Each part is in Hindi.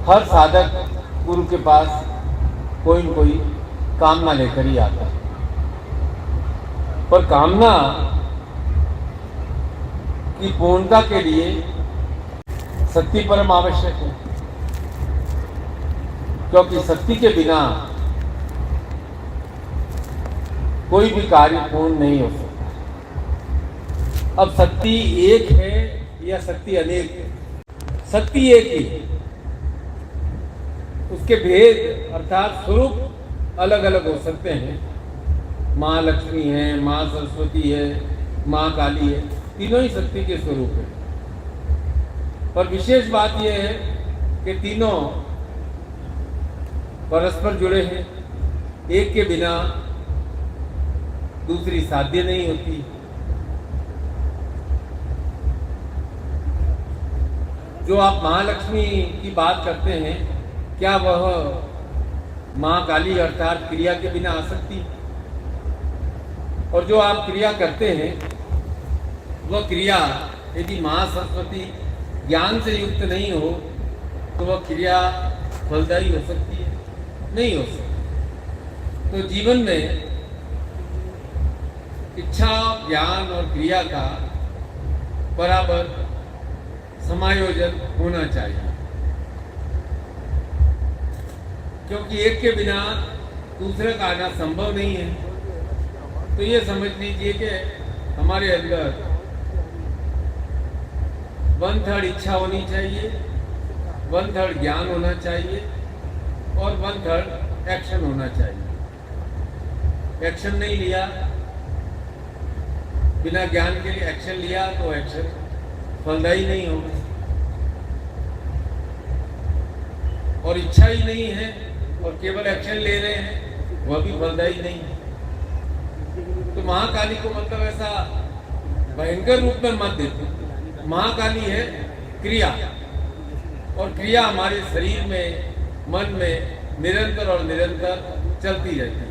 हर साधक गुरु के पास कोई न कोई कामना लेकर ही आता है, पर कामना की पूर्णता के लिए शक्ति परम आवश्यक है, क्योंकि शक्ति के बिना कोई भी कार्य पूर्ण नहीं हो सकता। अब शक्ति एक है या शक्ति अनेक है? शक्ति एक ही है, उसके भेद अर्थात स्वरूप अलग अलग हो सकते हैं। माँ लक्ष्मी है, माँ सरस्वती है, माँ काली है, तीनों ही शक्ति के स्वरूप है। पर विशेष बात यह है कि तीनों परस्पर जुड़े हैं, एक के बिना दूसरी साध्य नहीं होती। जो आप महालक्ष्मी की बात करते हैं, क्या वह माँ काली अर्थात क्रिया के बिना आ सकती? और जो आप क्रिया करते हैं वह क्रिया यदि माँ सरस्वती ज्ञान से युक्त नहीं हो तो वह क्रिया फलदायी हो सकती है? नहीं हो सकती। तो जीवन में इच्छा, ज्ञान और क्रिया का बराबर समायोजन होना चाहिए, क्योंकि एक के बिना दूसरे का आना संभव नहीं है। तो ये समझ लीजिए कि हमारे अंदर 1/3 इच्छा होनी चाहिए, 1/3 ज्ञान होना चाहिए और 1/3 एक्शन होना चाहिए। एक्शन नहीं लिया, बिना ज्ञान के लिए एक्शन लिया तो एक्शन फलदायी नहीं होगा, और इच्छा ही नहीं है और केवल एक्शन ले रहे हैं वह भी फलदायी नहीं है। तो महाकाली को मतलब ऐसा भयंकर रूप में मत देते। महाकाली है क्रिया, और क्रिया हमारे शरीर में, मन में निरंतर और निरंतर चलती रहती है,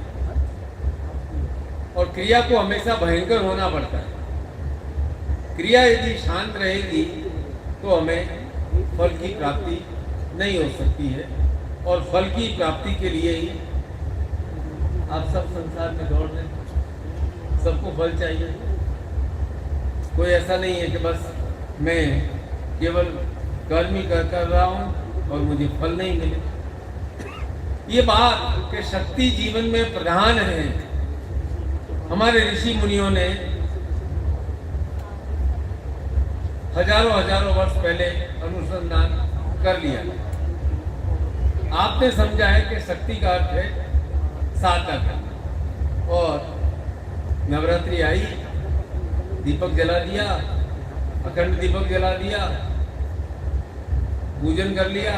और क्रिया को हमेशा भयंकर होना पड़ता है। क्रिया यदि शांत रहेगी तो हमें फल की प्राप्ति नहीं हो सकती है, और फल की प्राप्ति के लिए ही आप सब संसार में दौड़ रहे हैं। सबको फल चाहिए, कोई ऐसा नहीं है कि बस मैं केवल कर्म ही कर रहा हूँ और मुझे फल नहीं मिले। ये बात कि शक्ति जीवन में प्रधान है, हमारे ऋषि मुनियों ने हजारों वर्ष पहले अनुसंधान कर लिया। आपने समझा है कि शक्ति का अर्थ है साधना करना, और नवरात्रि आई, दीपक जला दिया, अखंड दीपक जला दिया, पूजन कर लिया,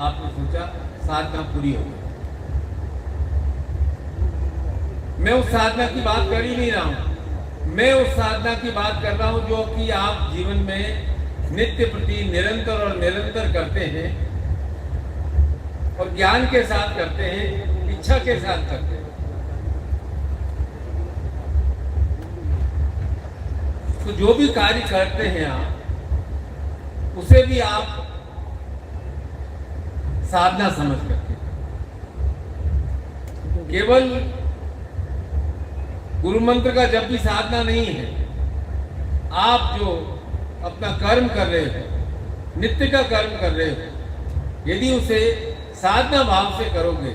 आपने सोचा साधना पूरी हो गई। मैं उस साधना की बात कर ही नहीं रहा हूं, मैं उस साधना की बात कर रहा हूं जो कि आप जीवन में नित्य प्रति निरंतर और निरंतर करते हैं, और ज्ञान के साथ करते हैं, इच्छा के साथ करते हैं। तो जो भी कार्य करते हैं आप, उसे भी आप साधना समझ करके, केवल गुरु मंत्र का जब भी साधना नहीं है, आप जो अपना कर्म कर रहे हो, नित्य का कर्म कर रहे हो, यदि उसे साधना भाव से करोगे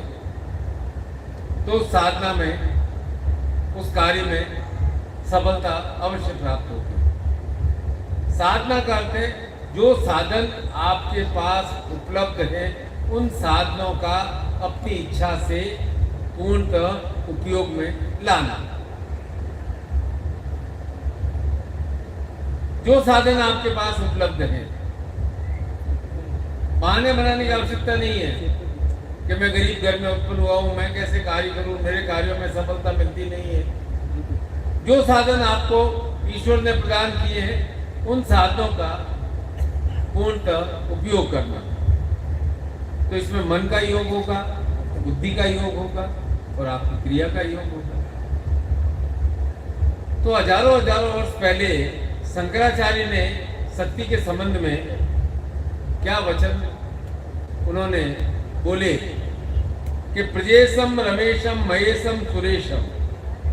तो उस साधना में, उस कार्य में सफलता अवश्य प्राप्त होगी। साधना करते जो साधन आपके पास उपलब्ध है, उन साधनों का अपनी इच्छा से पूर्णतः उपयोग में लाना। जो साधन आपके पास उपलब्ध है, बहाने बनाने की आवश्यकता नहीं है कि मैं गरीब घर में उत्पन्न हुआ हूं, मैं कैसे कार्य करूं, मेरे कार्यों में सफलता मिलती नहीं है। जो साधन आपको ईश्वर ने प्रदान किए हैं, उन साधनों का पूर्णतः उपयोग करना। तो इसमें मन का योग होगा, बुद्धि का योग होगा और आपकी क्रिया का योग होगा। तो हजारों वर्ष पहले शंकराचार्य ने शक्ति के संबंध में क्या वचन उन्होंने बोले कि प्रजेशम रमेशम महेशम सुरेशम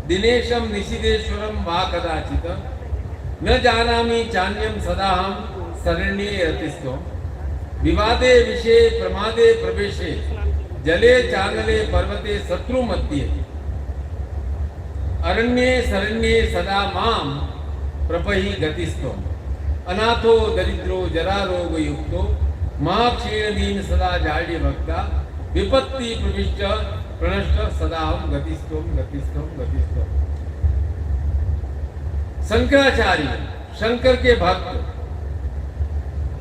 दिनेशम निशिदेश्वरम वा कदाचित न जानामि चान्यम सदाहम शरण्ये रतिस्तो विवादे विषे प्रमादे प्रवेशे जले चानले पर्वते शत्रु मध्ये अरण्ये शरण्ये सदा माम प्रपहि गतिस्तो अनाथो दरिद्रो जरा रोग युक्तो मां क्षीण दीन सदा जाड्य भक्ता विपत्ति प्रविष्ट प्रणष्ट सदा हम गतिस्तोम गतिस्तोम गतिस्तोम। शंकराचार्य शंकर के भक्त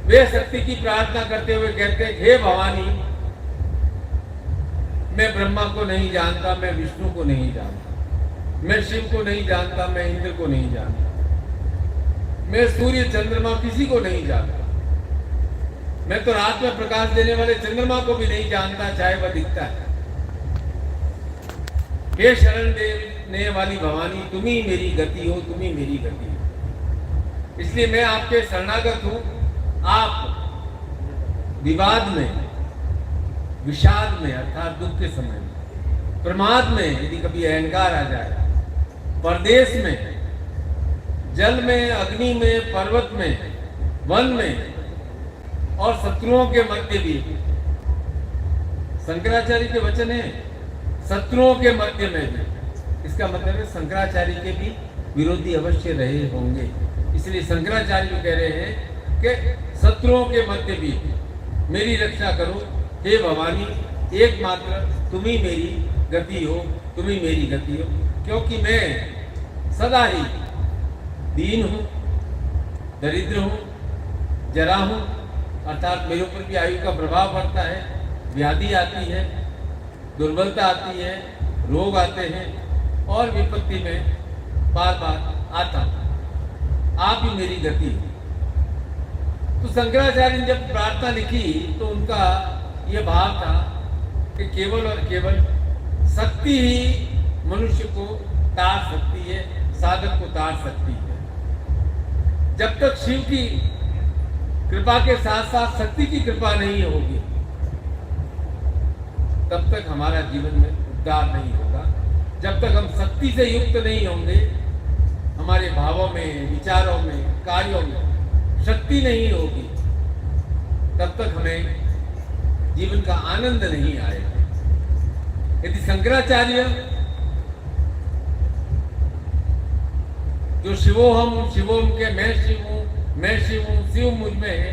वे शक्ति की प्रार्थना करते हुए कहते हैं, हे भवानी, मैं ब्रह्मा को नहीं जानता, मैं विष्णु को नहीं जानता, मैं शिव को नहीं जानता, मैं इंद्र को नहीं जानता, मैं सूर्य चंद्रमा किसी को नहीं जानता, मैं तो रात में प्रकाश देने वाले चंद्रमा को भी नहीं जानता, चाहे वह दिखता है। हे शरण देने वाली भवानी, तुम ही मेरी गति हो, तुम ही मेरी गति हो। इसलिए मैं आपके शरणागत हूं। आप विवाद में, विषाद में अर्थात दुख के समय में, प्रमाद में यदि कभी अहंकार आ जाए, परदेश में, जल में, अग्नि में, पर्वत में, वन में और शत्रुओं के मध्य भी, शंकराचार्य के वचन है, शत्रुओं के मध्य में भी। इसका मतलब है शंकराचार्य के भी विरोधी अवश्य रहे होंगे। इसलिए शंकराचार्य कह रहे हैं कि शत्रुओं के मध्य भी मेरी रक्षा करो, हे भवानी, एकमात्र तुम ही मेरी गति हो, तुम ही मेरी गति हो, क्योंकि मैं सदा ही दीन हूँ, दरिद्र हूँ, जरा हूँ, अर्थात मेरे ऊपर भी आयु का प्रभाव पड़ता है, व्याधि आती है, दुर्बलता आती है, रोग आते हैं और विपत्ति में बार बार आता हूँ, आप ही मेरी गति हो। तो शंकराचार्य ने जब प्रार्थना लिखी तो उनका यह भाव था कि केवल और केवल शक्ति ही मनुष्य को तार सकती है, साधक को तार सकती है। जब तक शिव की कृपा के साथ साथ शक्ति की कृपा नहीं होगी, तब तक हमारा जीवन में उद्धार नहीं होगा। जब तक हम शक्ति से युक्त नहीं होंगे, हमारे भावों में, विचारों में, कार्यों में शक्ति नहीं होगी, तब तक हमें जीवन का आनंद नहीं आएगा। यदि शंकराचार्य जो शिवोहम शिवोम के मैं शिव हूं, मैं शिव हूं, शिव मुझ में है,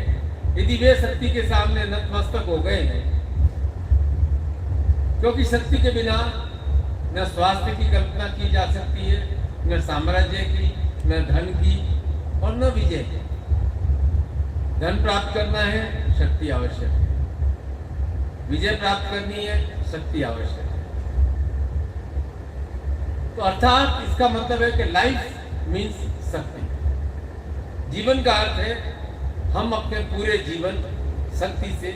यदि वे शक्ति के सामने नतमस्तक हो गए हैं, क्योंकि शक्ति के बिना न स्वास्थ्य की कल्पना की जा सकती है, न साम्राज्य की, न धन की और न विजय की। धन प्राप्त करना है, शक्ति आवश्यक है, विजय प्राप्त करनी है, शक्ति आवश्यक है। तो अर्थात इसका मतलब है कि लाइफ मीन्स शक्ति। जीवन का अर्थ है हम अपने पूरे जीवन शक्ति से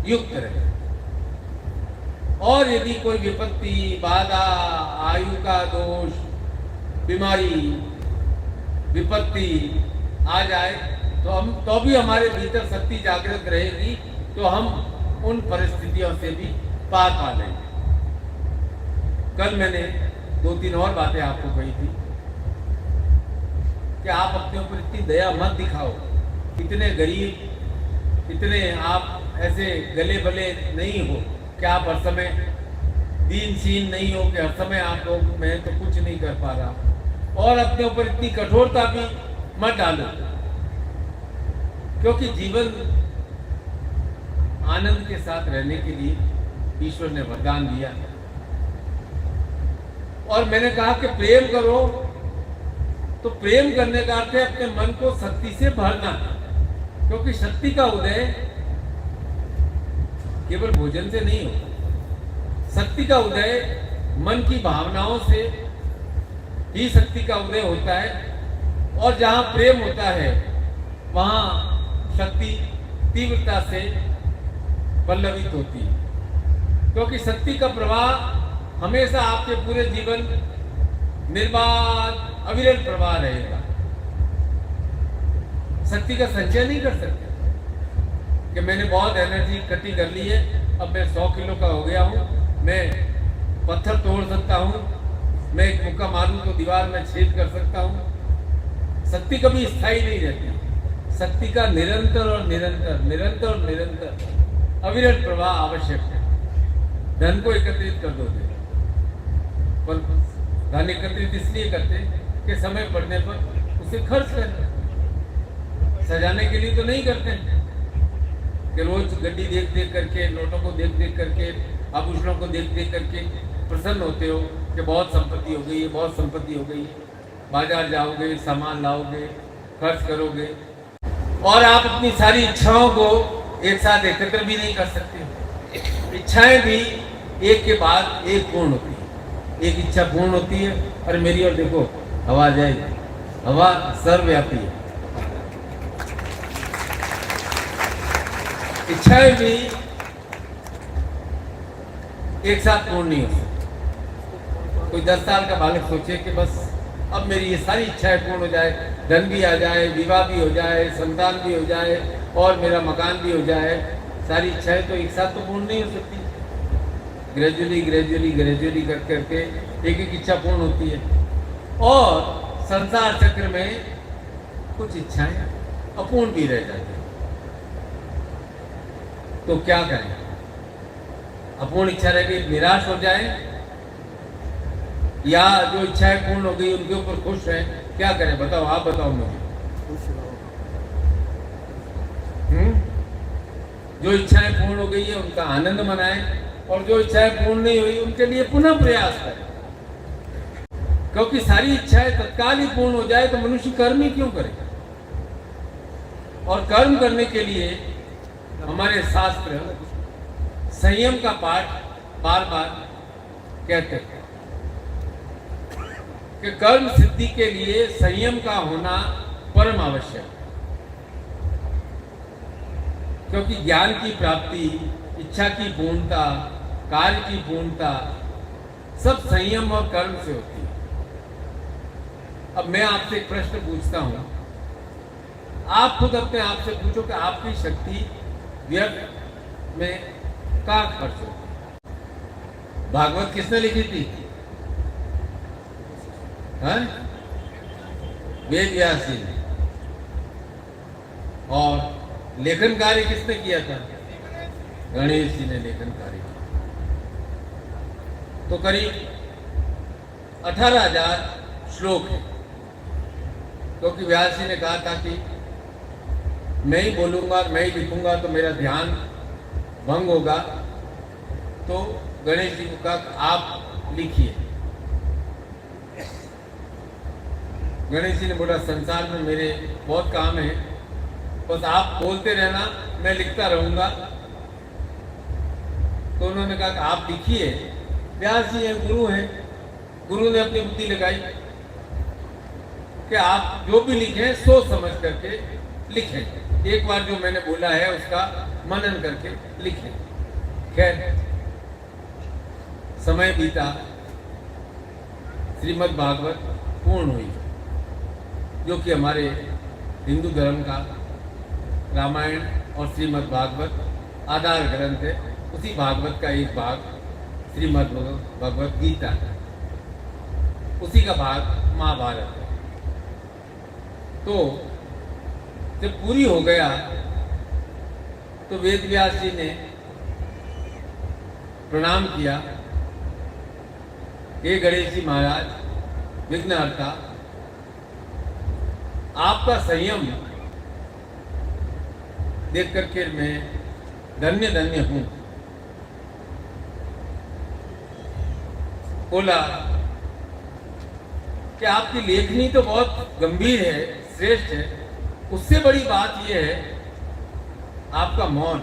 युक्त रहें, और यदि कोई विपत्ति, बाधा, आयु का दोष, बीमारी, विपत्ति आ जाए तो भी हमारे भीतर शक्ति जागृत रहेगी, तो हम उन परिस्थितियों से भी पार पा लेंगे। कल मैंने 2-3 और बातें आपको कही थी कि आप अपने ऊपर इतनी दया मत दिखाओ, इतने गरीब, इतने आप ऐसे गले बले नहीं हो कि आप हर समय दीन सीन नहीं हो कि हर समय आप लोग मैं तो कुछ नहीं कर पा रहा, और अपने ऊपर इतनी कठोरता भी मत डालो, क्योंकि जीवन आनंद के साथ रहने के लिए ईश्वर ने वरदान दिया है। और मैंने कहा कि प्रेम करो, तो प्रेम करने का अर्थ है अपने मन को शक्ति से भरना, क्योंकि शक्ति का उदय केवल भोजन से नहीं होता। शक्ति का उदय मन की भावनाओं से ही शक्ति का उदय होता है, और जहां प्रेम होता है वहां शक्ति तीव्रता से पल्लवित होती है, क्योंकि शक्ति का प्रवाह हमेशा आपके पूरे जीवन निर्बाध अविरल प्रवाह रहेगा। शक्ति का संचय नहीं कर सकते, कि मैंने बहुत एनर्जी इकट्ठी कर ली है, अब मैं 100 किलो का हो गया हूँ, मैं पत्थर तोड़ सकता हूँ, मैं एक मुक्का मारूं तो दीवार में छेद कर सकता हूँ। शक्ति कभी स्थायी नहीं रहती। शक्ति का निरंतर और निरंतर अविरत प्रवाह आवश्यक है। धन को एकत्रित कर दो, पर धन एकत्रित इसलिए करते कि समय पड़ने पर उसे खर्च करें। सजाने के लिए तो नहीं करते कि रोज गड्डी देख देख करके, नोटों को देख देख करके, आभूषणों को देख देख करके प्रसन्न होते हो कि बहुत संपत्ति हो गई है, बहुत संपत्ति हो गई है। बाजार जाओगे, सामान लाओगे, खर्च करोगे, और आप अपनी सारी इच्छाओं को एक साथ एकत्र भी नहीं कर सकते। इच्छाएं भी एक के बाद एक पूर्ण होती है। एक इच्छा पूर्ण होती है, और मेरी ओर देखो, हवा जाएगी, हवा सर्वव्यापी है। इच्छाएं भी एक साथ पूर्ण नहीं हो सकती। कोई 10 साल का बालक सोचे कि बस अब मेरी ये सारी इच्छाएं पूर्ण हो जाए, धन भी आ जाए, विवाह भी हो जाए, संतान भी हो जाए, और मेरा मकान भी हो जाए, सारी इच्छाएं तो एक साथ तो पूर्ण नहीं हो सकती। ग्रेजुअली कर करके एक एक इच्छा पूर्ण होती है, और संसार चक्र में कुछ इच्छाएं अपूर्ण भी रह जाती हैं। तो क्या करें? अपूर्ण इच्छा रह गई, निराश हो जाए, या जो इच्छाएं पूर्ण हो गई उनके ऊपर खुश है? क्या करें? बताओ, आप बताओ मुझे। जो इच्छाएं पूर्ण हो गई है उनका आनंद मनाएं, और जो इच्छाएं पूर्ण नहीं हुई उनके लिए पुनः प्रयास करें। क्योंकि सारी इच्छाएं तत्काल ही पूर्ण हो जाए तो मनुष्य कर्म ही क्यों करे? और कर्म करने के लिए हमारे शास्त्र संयम का पाठ बार बार कहते हैं कि कर्म सिद्धि के लिए संयम का होना परम आवश्यक, क्योंकि ज्ञान की प्राप्ति, इच्छा की पूर्णता, कार्य की पूर्णता सब संयम और कर्म से होती है। अब मैं आपसे एक प्रश्न पूछता हूं, आप खुद अपने आप से पूछो कि आपकी शक्ति व्यर्थ में कहाँ खर्च होती है? भागवत किसने लिखी थी? वेद व्यास जी ने। और लेखन कार्य किसने किया था? गणेश जी ने लेखन कार्य किया। तो करीब 18,000 श्लोक है, क्योंकि व्यास जी ने कहा था कि मैं ही बोलूंगा और मैं ही लिखूंगा तो मेरा ध्यान भंग होगा। तो गणेश जी को कहा आप लिखिए। गणेश जी ने बोला संसार में मेरे बहुत काम है, बस आप बोलते रहना, मैं लिखता रहूंगा। तो उन्होंने कहा कि आप लिखिए। व्यास जी हैं, गुरु हैं, गुरु ने अपनी बुद्धि लगाई कि आप जो भी लिखें सोच समझ करके लिखें, एक बार जो मैंने बोला है उसका मनन करके लिखें। खैर समय बीता, श्रीमद् भागवत पूर्ण हुई, जो कि हमारे हिंदू धर्म का रामायण और श्रीमद् भागवत आधार ग्रंथ है। उसी भागवत का एक भाग श्रीमद् भगवत गीता है, उसी का भाग महाभारत है। तो जब पूरी हो गया तो वेद व्यास जी ने प्रणाम किया, हे गणेश जी महाराज, विघ्नहर्ता, आपका संयम देख करके मैं धन्य धन्य हूं। बोला कि आपकी लेखनी तो बहुत गंभीर है, श्रेष्ठ है, उससे बड़ी बात यह है आपका मौन,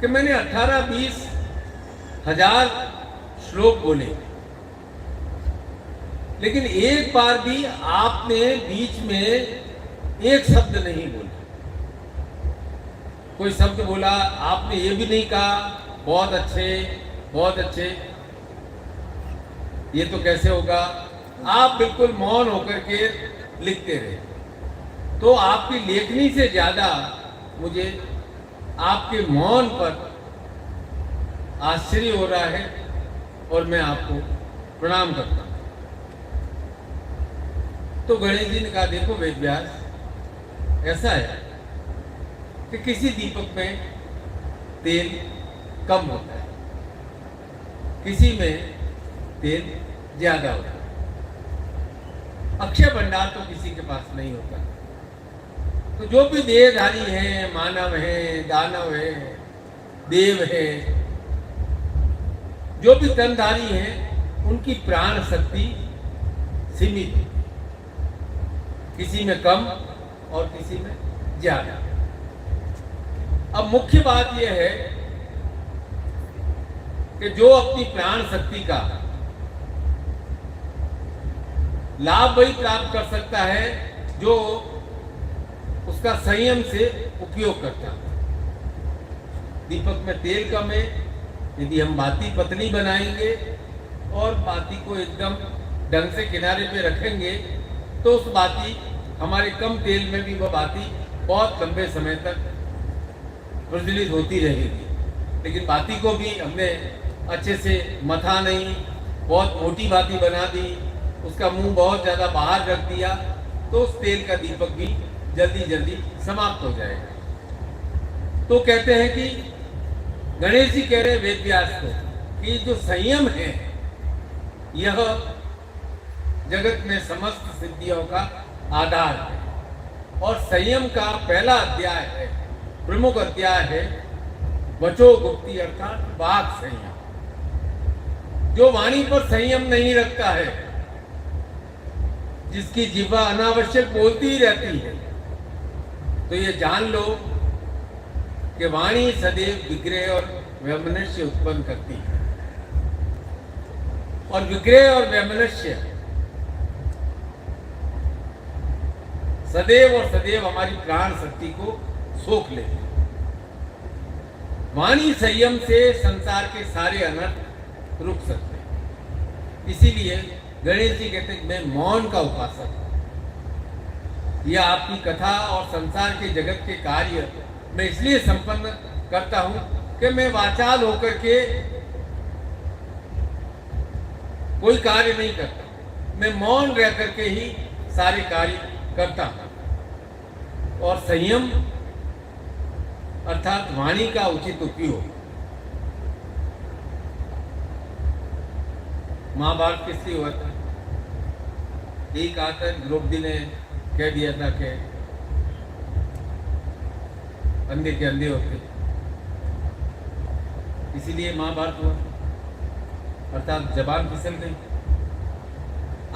कि मैंने 18-20 हजार श्लोक बोले, लेकिन एक बार भी आपने बीच में एक शब्द नहीं बोला। कोई शब्द बोला आपने ये भी नहीं कहा बहुत अच्छे बहुत अच्छे, ये तो कैसे होगा। आप बिल्कुल मौन होकर के लिखते रहे। तो आपकी लेखनी से ज्यादा मुझे आपके मौन पर आश्चर्य हो रहा है और मैं आपको प्रणाम करता हूं। तो गणेश जी ने कहा, देखो वेद व्यास, ऐसा है कि किसी दीपक में तेल कम होता है, किसी में तेल ज्यादा होता है। अक्षय भंडार तो किसी के पास नहीं होता। तो जो भी देहधारी हैं, मानव हैं, दानव हैं, देव हैं, जो भी तनधारी हैं, उनकी प्राण शक्ति सीमित है, किसी में कम और किसी में ज्यादा। अब मुख्य बात यह है कि जो अपनी प्राण शक्ति का लाभ वही प्राप्त कर सकता है जो उसका संयम से उपयोग करता है। दीपक में तेल कम है, यदि हम बाती पतली बनाएंगे और बाती को एकदम ढंग से किनारे पे रखेंगे तो उस बाती, हमारे कम तेल में भी वह बाती बहुत लंबे समय तक प्रज्वलित होती रहेगी। लेकिन बाती को भी हमने अच्छे से मथा नहीं, बहुत मोटी बाती बना दी, उसका मुंह बहुत ज़्यादा बाहर रख दिया, तो उस तेल का दीपक भी जल्दी जल्दी समाप्त हो जाएगा। तो कहते हैं कि गणेश जी कह रहे वेद व्यास को कि जो संयम है यह जगत में समस्त सिद्धियों का आधार है। और संयम का पहला अध्याय है, प्रमुख अध्याय है वचो गुप्ती, अर्थात वाक संयम। जो वाणी पर संयम नहीं रखता है, जिसकी जिह्वा अनावश्यक बोलती ही रहती है, तो ये जान लो कि वाणी सदैव विग्रह और वैमनस्य उत्पन्न करती है। और विग्रह और वैमनस्य सदैव और सदैव हमारी प्राण शक्ति को सोख लेती है। वाणी संयम से संसार के सारे अनर्थ रुक सकते हैं। इसीलिए गणेश जी कहते हैं मैं मौन का उपासक हूं। यह आपकी कथा और संसार के जगत के कार्य मैं इसलिए संपन्न करता हूं कि मैं वाचाल होकर के कोई कार्य नहीं करता, मैं मौन रह करके ही सारे कार्य करता हूं। और संयम अर्थात वाणी का उचित उपयोग। महाभारत किस लिए हुआ था? एक आता द्रौपदी ने कह दिया था कि अंधे के अंधे होते, इसीलिए महाभारत हुआ, अर्थात जबान फिसल गई।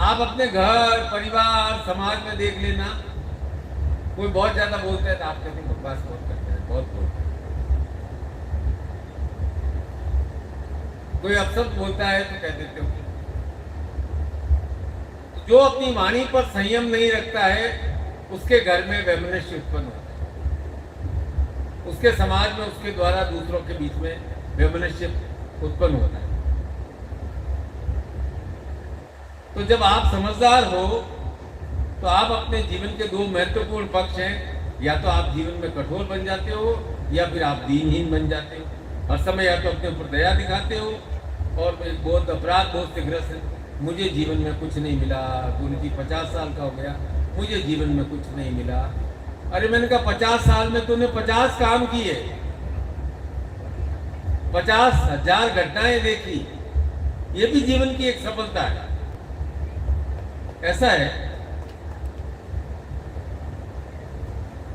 आप अपने घर, परिवार, समाज में देख लेना, कोई बहुत ज्यादा बोलता है तो आप कहते हैं बकवास बहुत करते हैं, बहुत बोलते हैं। कोई अपशब्द बोलता है तो कह देते हो। जो अपनी वाणी पर संयम नहीं रखता है उसके घर में वैमनस्य उत्पन्न होता है, उसके समाज में उसके द्वारा दूसरों के बीच में वैमनस्य उत्पन्न होता है। तो जब आप समझदार हो तो आप अपने जीवन के दो महत्वपूर्ण पक्ष हैं, या तो आप जीवन में कठोर बन जाते हो या फिर आप दीनहीन बन जाते हो। हर समय या तो अपने ऊपर दया दिखाते हो और बहुत अपराध बोध से ग्रस्त है, मुझे जीवन में कुछ नहीं मिला, गुरु जी 50 साल का हो गया, मुझे जीवन में कुछ नहीं मिला। अरे मैंने कहा 50 साल में तूने 50 काम किए, 50,000 घटनाएं देखी, ये भी जीवन की एक सफलता है। ऐसा है,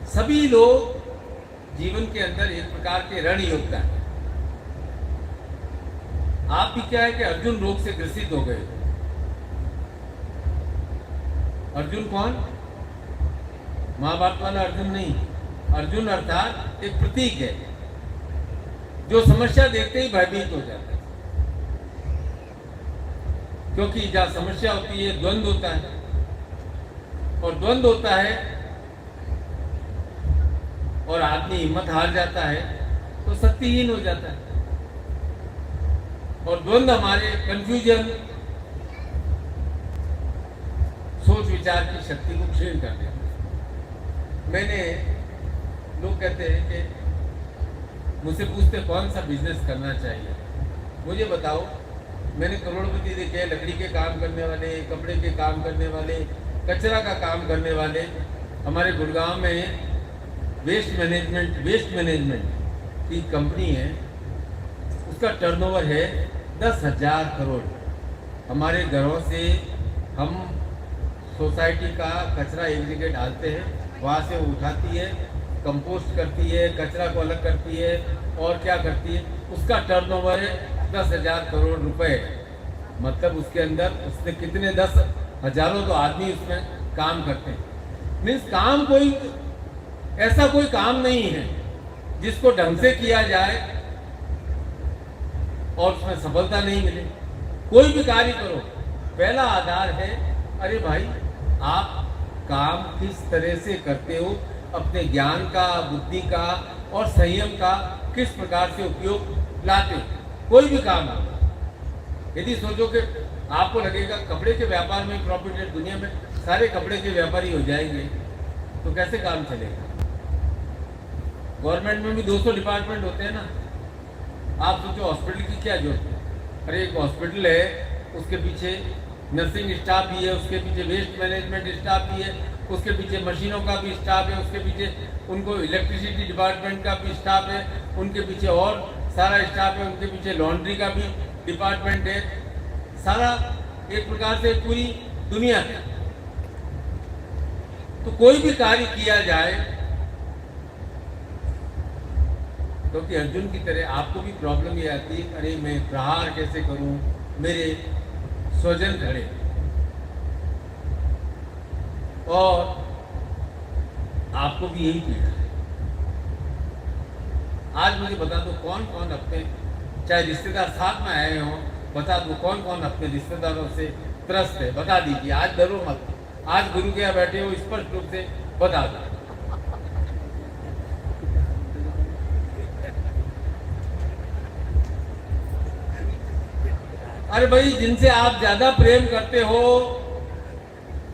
सभी लोग जीवन के अंदर एक प्रकार के रण योद्धा हैं। आप भी क्या है कि अर्जुन रोग से ग्रसित हो गए। अर्जुन कौन? महाभारत वाला अर्जुन नहीं। अर्जुन अर्थात एक प्रतीक है जो समस्या देखते ही भयभीत हो जाता है, क्योंकि जहां समस्या होती है द्वंद्व होता है, और द्वंद्व होता है और आदमी हिम्मत हार जाता है तो शक्तिहीन हो जाता है। और द्वंद्व हमारे कंफ्यूजन, सोच विचार की शक्ति को क्षीण कर देता है। मैंने, लोग कहते हैं कि मुझसे पूछते कौन सा बिजनेस करना चाहिए। मुझे बताओ, मैंने करोड़पति देखे हैं, लकड़ी के काम करने वाले, कपड़े के काम करने वाले, कचरा का काम करने वाले। हमारे गुड़गांव में वेस्ट मैनेजमेंट की कंपनी है, उसका टर्नओवर है 10,000 करोड़। हमारे घरों से हम सोसाइटी का कचरा एक जगह डालते हैं, वहाँ से वो उठाती है, कंपोस्ट करती है, कचरा को अलग करती है और क्या करती है, उसका टर्नओवर है 10,000 करोड़ रुपए। मतलब उसके अंदर उसने कितने 10 हजारों तो आदमी उसमें काम करते हैं। मीन्स काम कोई ऐसा कोई काम नहीं है जिसको ढंग से किया जाए और उसमें सफलता नहीं मिले। कोई भी कार्य करो, पहला आधार है अरे भाई आप काम किस तरह से करते हो, अपने ज्ञान का, बुद्धि का और संयम का किस प्रकार से उपयोग लाते हो। कोई भी काम हो, यदि सोचो कि आपको लगेगा कपड़े के व्यापार में प्रॉफिट है, दुनिया में सारे कपड़े के व्यापारी हो जाएंगे, तो कैसे काम चलेगा। गवर्नमेंट में भी 200 डिपार्टमेंट होते हैं ना। आप सोचो हॉस्पिटल की क्या जरूरत है। अरे एक हॉस्पिटल है, उसके पीछे नर्सिंग स्टाफ भी है, उसके पीछे वेस्ट मैनेजमेंट स्टाफ भी है, उसके पीछे मशीनों का भी स्टाफ है, उसके पीछे उनको इलेक्ट्रिसिटी डिपार्टमेंट का भी स्टाफ है, उनके पीछे और सारा स्टाफ है, उनके पीछे लॉन्ड्री का भी डिपार्टमेंट है। सारा एक प्रकार से पूरी दुनिया है। तो कोई भी कार्य किया जाए, क्योंकि अर्जुन की तरह आपको भी प्रॉब्लम ये आती है, अरे मैं प्रहार कैसे करूं, मेरे स्वजन खड़े। और आपको भी यही पीड़ा है। आज मुझे बता दो कौन कौन अपने, चाहे रिश्तेदार साथ में आए हों, बता दो कौन कौन अपने रिश्तेदारों से त्रस्त है। बता दीजिए, आज डरो मत। आज गुरु के यहाँ बैठे हो, स्पष्ट रूप से बता दो। अरे भाई, जिनसे आप ज्यादा प्रेम करते हो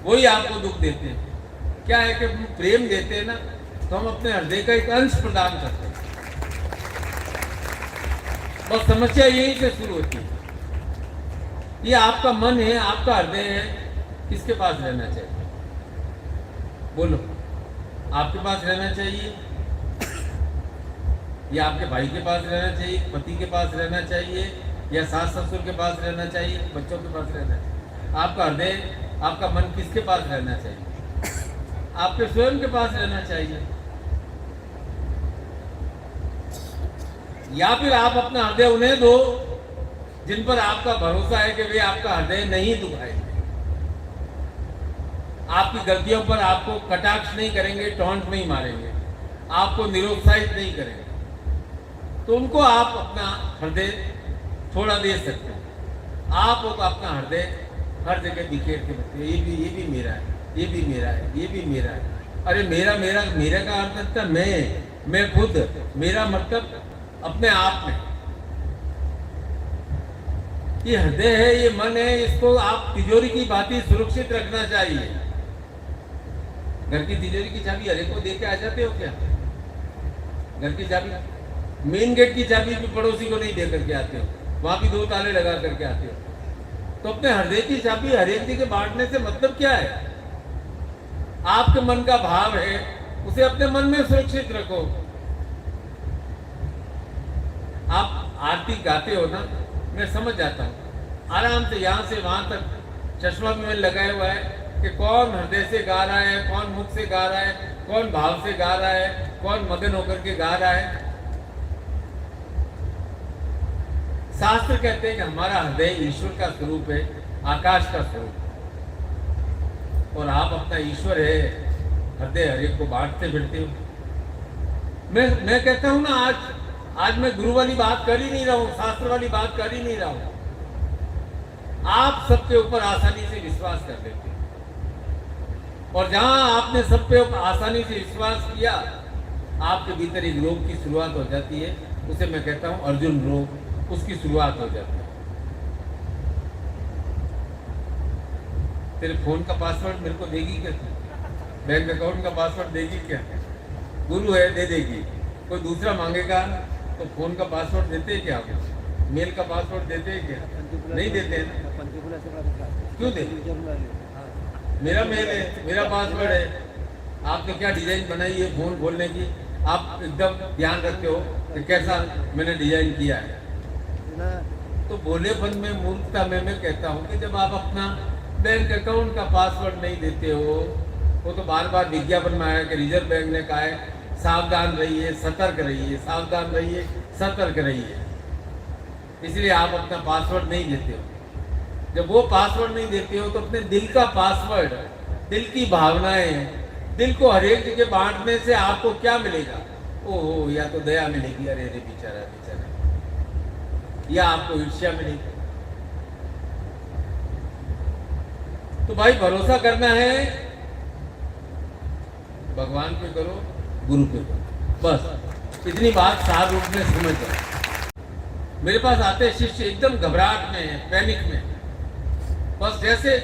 वही आपको दुख देते हैं। क्या है कि प्रेम देते हैं ना, तो हम अपने हृदय का एक अंश प्रदान करते हैं। बस समस्या यही से शुरू होती है। ये आपका मन है, आपका हृदय है, किसके पास रहना चाहिए? बोलो, आपके पास रहना चाहिए या आपके भाई के पास रहना चाहिए, पति के पास रहना चाहिए, या सास ससुर के पास रहना चाहिए, बच्चों के पास रहना चाहिए? आपका हृदय, आपका मन किसके पास रहना चाहिए? आपके स्वयं के पास रहना चाहिए। या फिर आप अपना हृदय उन्हें दो जिन पर आपका भरोसा है कि वे आपका हृदय नहीं दुखाएंगे, आपकी गलतियों पर आपको कटाक्ष नहीं करेंगे, टॉन्ट नहीं मारेंगे, आपको निरुत्साहित नहीं करेंगे। तो उनको आप अपना हृदय थोड़ा दे सकते हैं। आप अपना हृदय हर जगह बिखेर के बताइए, ये भी मेरा है, ये भी मेरा है, ये भी मेरा है। अरे मेरा मेरा मेरा का अर्थ था मैं खुद, मेरा मतलब अपने आप में। ये हृदय है, ये मन है, इसको आप तिजोरी की भांति सुरक्षित रखना चाहिए। घर की तिजोरी की चाबी हर एक को दे के आ जाते हो क्या? घर की चाबी, मेन गेट की चाबी भी पड़ोसी को नहीं दे करके आते हो, वहां भी 2 ताले लगा करके आते हो। तो अपने हृदय की चाबी हर एक के बांटने से मतलब क्या है? आपके मन का भाव है, उसे अपने मन में सुरक्षित रखो। आप आरती गाते हो ना, मैं समझ जाता हूँ। आराम से यहाँ से वहां तक चश्मा भी मैंने लगाया हुआ है कि कौन हृदय से गा रहा है, कौन मुख से गा रहा है, कौन भाव से गा रहा है, कौन मगन होकर के गा रहा है। शास्त्र कहते हैं कि हमारा हृदय ईश्वर का स्वरूप है, आकाश का स्वरूप। और आप अपना ईश्वर है, हृदय हर एक को बांटते फिरते हो। मैं कहता हूं ना, आज मैं गुरु वाली बात कर ही नहीं रहा हूं, शास्त्र वाली बात कर ही नहीं रहा हूं। आप सबके ऊपर आसानी से विश्वास कर लेते हैं, और जहां आपने सब पे आसानी से विश्वास किया, आपके भीतर एक रोग की शुरुआत हो जाती है। उसे मैं कहता हूं अर्जुन रोग, उसकी शुरुआत हो जाती है। तेरे फोन का पासवर्ड मेरे को देगी क्या? बैंक अकाउंट का पासवर्ड देगी क्या? गुरु है, दे देगी। कोई दूसरा मांगेगा तो फोन का पासवर्ड देते हैं क्या आप? मेल का पासवर्ड देते हैं क्या? नहीं देते हैं ना। क्यों दे? मेरा मेल है, मेरा पासवर्ड है। आपने क्या डिजाइन बनाई है फोन खोलने की? आप एकदम ध्यान रखते हो कि कैसा मैंने डिजाइन किया है। तो भोलेपन में, मूर्खता में मैं कहता हूँ कि जब आप अपना बैंक अकाउंट का पासवर्ड नहीं देते हो, वो तो बार बार विज्ञापन में आया कि रिजर्व बैंक ने कहा है सावधान रहिए, सतर्क रहिए, सावधान रहिए, सतर्क रहिए, इसलिए आप अपना पासवर्ड नहीं देते हो। जब वो पासवर्ड नहीं देते हो तो अपने दिल का पासवर्ड, दिल की भावनाएं, दिल को हर एक जगह बांटने से आपको क्या मिलेगा? ओहो, या तो दया मिलेगी, अरे अरे बेचारा बेचारा, या आपको ईर्ष्या मिलेगी। तो भाई भरोसा करना है भगवान पे करो, गुरु पे करो, बस इतनी बात साफ रूप में समझ जाओ। मेरे पास आते शिष्य एकदम घबराहट में, पैनिक में, बस जैसे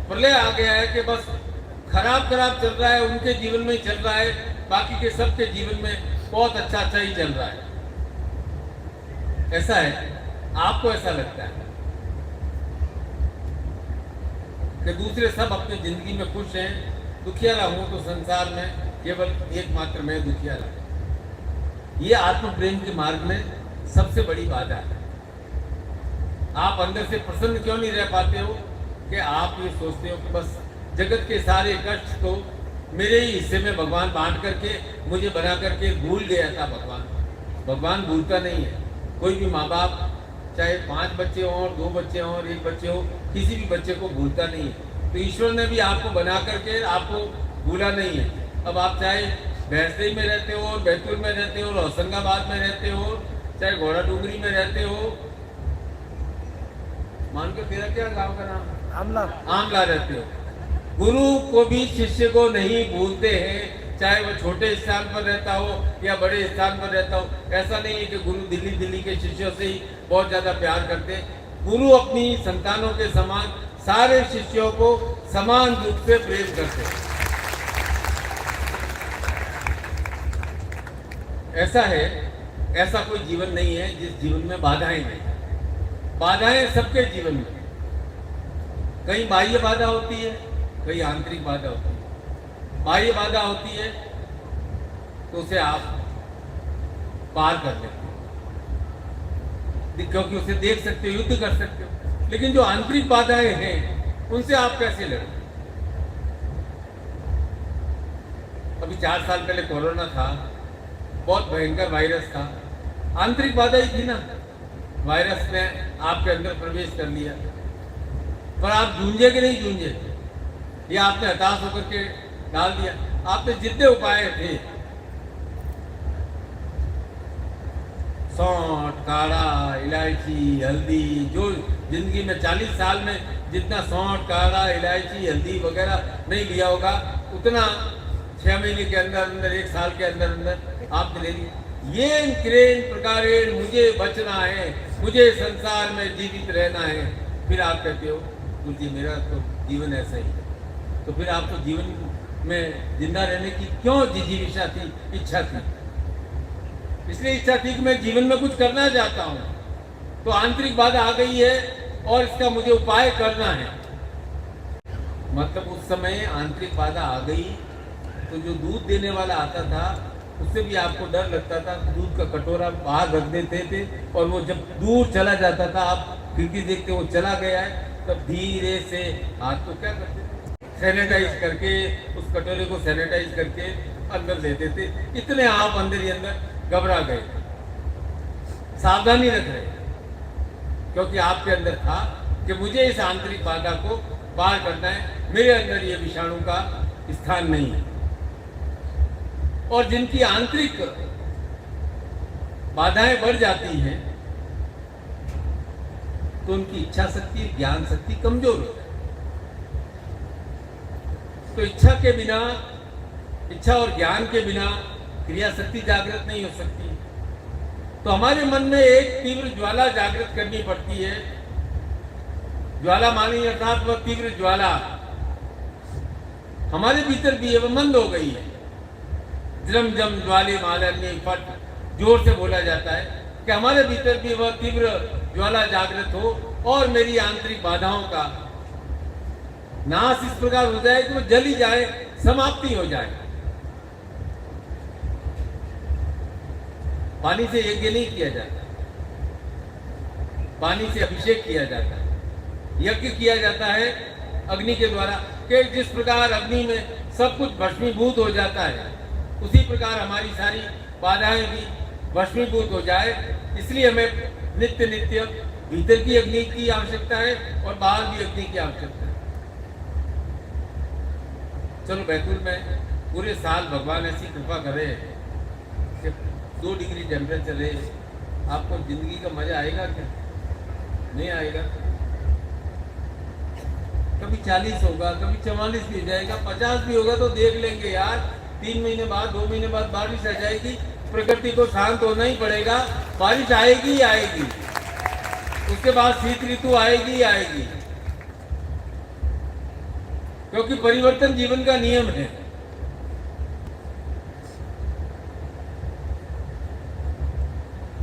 प्रलय आ गया है कि बस खराब खराब चल रहा है, उनके जीवन में ही चल रहा है, बाकी के सबके जीवन में बहुत अच्छा अच्छा ही चल रहा है। ऐसा है, आपको ऐसा लगता है कि दूसरे सब अपनी जिंदगी में खुश हैं, दुखियारा हूं तो संसार में केवल एकमात्र मैं दुखियारा। ये आत्म प्रेम के मार्ग में सबसे बड़ी बाधा है। आप अंदर से प्रसन्न क्यों नहीं रह पाते हो कि आप ये सोचते हो कि बस जगत के सारे कष्ट तो मेरे ही हिस्से में भगवान बांट करके मुझे बना करके भूल गया था। भगवान भूलता नहीं है। कोई भी माँ बाप चाहे 5 बच्चे हों और 2 बच्चे हों और 1 बच्चे हो, किसी भी बच्चे को भूलता नहीं है। तो ईश्वर ने भी आपको बना करके आपको भूला नहीं है। अब आप चाहे भैंसदेही में रहते हो और बैतूल में रहते हो और होशंगाबाद में रहते हो, चाहे घोड़ा डूंगरी में रहते हो, मान के तेरा क्या गांव का नाम? आमला रहते हो। गुरु को भी शिष्य को नहीं भूलते हैं, चाहे वो छोटे स्थान पर रहता हो या बड़े स्थान पर रहता हो। ऐसा नहीं है कि गुरु दिल्ली के शिष्यों से ही बहुत ज्यादा प्यार करते। गुरु अपनी संतानों के समान सारे शिष्यों को समान रूप से प्रेम करते हैं। ऐसा है, ऐसा कोई जीवन नहीं है जिस जीवन में बाधाएं नहीं। बाधाएं सबके जीवन में, कहीं बाह्य बाधा होती है, कहीं आंतरिक बाधा होती है। बाह्य बाधा होती है तो उसे आप पार कर लेते हो, क्योंकि उसे देख सकते हो, युद्ध कर सकते हो। लेकिन जो आंतरिक बाधाएं हैं उनसे आप कैसे लड़ें? अभी 4 साल पहले कोरोना था, बहुत भयंकर वायरस था, आंतरिक बाधा ही थी ना। वायरस ने आपके अंदर प्रवेश कर लिया, पर आप जूझे कि नहीं जूझे? या आपने हताश होकर के डाल दिया? आपने जितने उपाय थे, सौंठ, काढ़ा, इलायची, हल्दी, जो जिंदगी में 40 साल में जितना सौंठ, काढ़ा, इलायची, हल्दी वगैरह नहीं लिया होगा, उतना 6 महीने के अंदर अंदर, 1 साल के अंदर अंदर आपने ले लिया। ये क्रेन प्रकारेण मुझे बचना है, मुझे संसार में जीवित रहना है। फिर आप कहते हो गुरु जी मेरा तो जीवन ऐसा ही है। तो फिर आपको जीवन में जिंदा रहने की क्यों जिजीविषा थी, इच्छा थी? इसलिए इच्छा थी कि मैं जीवन में कुछ करना चाहता हूं। तो आंतरिक बाधा आ गई है और इसका मुझे उपाय करना है। मतलब उस समय आंतरिक बाधा आ गई तो जो दूध देने वाला आता था उससे भी आपको डर लगता था। दूध का कटोरा बाहर रख देते थे और वो जब दूर चला जाता था, आप खिड़की देखते वो चला गया है, तब धीरे से हाथ को क्या करते थे, सैनिटाइज करके, उस कटोरे को सैनिटाइज करके अंदर लेते थे। इतने आप अंदर ही अंदर घबरा गए, सावधानी रख रहे, क्योंकि आपके अंदर था कि मुझे इस आंतरिक बाधा को पार करना है, मेरे अंदर ये विषाणु का स्थान नहीं है। और जिनकी आंतरिक बाधाएं बढ़ जाती हैं तो उनकी इच्छा शक्ति, ज्ञान शक्ति कमजोर हो जाती है। तो इच्छा के बिना, इच्छा और ज्ञान के बिना क्रिया शक्ति जागृत नहीं हो सकती। तो हमारे मन में एक तीव्र ज्वाला जागृत करनी पड़ती है। ज्वाला मानी अर्थात वह तीव्र ज्वाला हमारे भीतर भी है, वह मंद हो गई है। जम जम ज्वाले मालन्य फट जोर से बोला जाता है कि हमारे भीतर भी वह तीव्र ज्वाला जागृत हो और मेरी आंतरिक बाधाओं का नाश इस प्रकार हो जाए कि वो जल ही जाए, समाप्ति हो जाए। पानी से यज्ञ नहीं किया जाता, पानी से अभिषेक किया जाता है, यज्ञ किया जाता है अग्नि के द्वारा। कि जिस प्रकार अग्नि में सब कुछ भस्मीभूत हो जाता है, उसी प्रकार हमारी सारी बाधाएं भी भस्मीभूत हो जाए। इसलिए हमें नित्य नित्य भीतर की अग्नि की आवश्यकता है और बाहर भी अग्नि की आवश्यकता है। चलो बैतूल में पूरे साल भगवान ऐसी कृपा करे कि 2 डिग्री टेम्परेचर है, आपको जिंदगी का मजा आएगा क्या? नहीं आएगा। कभी 40 होगा, कभी 44 भी हो जाएगा, 50 भी होगा तो देख लेंगे यार। 3 महीने बाद, 2 महीने बाद बारिश आ जाएगी, प्रकृति को शांत होना ही पड़ेगा। बारिश आएगी ही आएगी, उसके बाद शीत ऋतु आएगी ही आएगी, क्योंकि परिवर्तन जीवन का नियम है।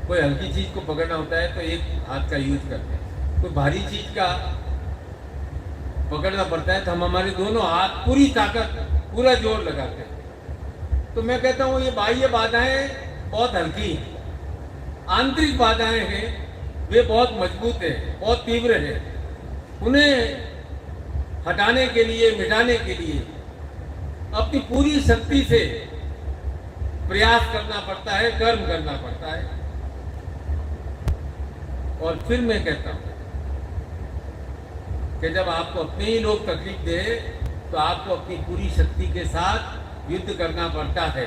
कोई हल्की चीज को पकड़ना होता है तो एक हाथ का यूज करते हैं, कोई भारी चीज का पकड़ना पड़ता है तो हम हमारे दोनों हाथ पूरी ताकत, पूरा जोर लगाते हैं। तो मैं कहता हूं ये बाह्य बाधाएं बहुत हल्की हैं, आंतरिक बाधाएं हैं वे बहुत मजबूत है, बहुत तीव्र है। उन्हें हटाने के लिए, मिटाने के लिए अपनी पूरी शक्ति से प्रयास करना पड़ता है, कर्म करना पड़ता है। और फिर मैं कहता हूं कि जब आपको अपने ही लोग तकलीफ दे तो आपको अपनी पूरी शक्ति के साथ युद्ध करना पड़ता है।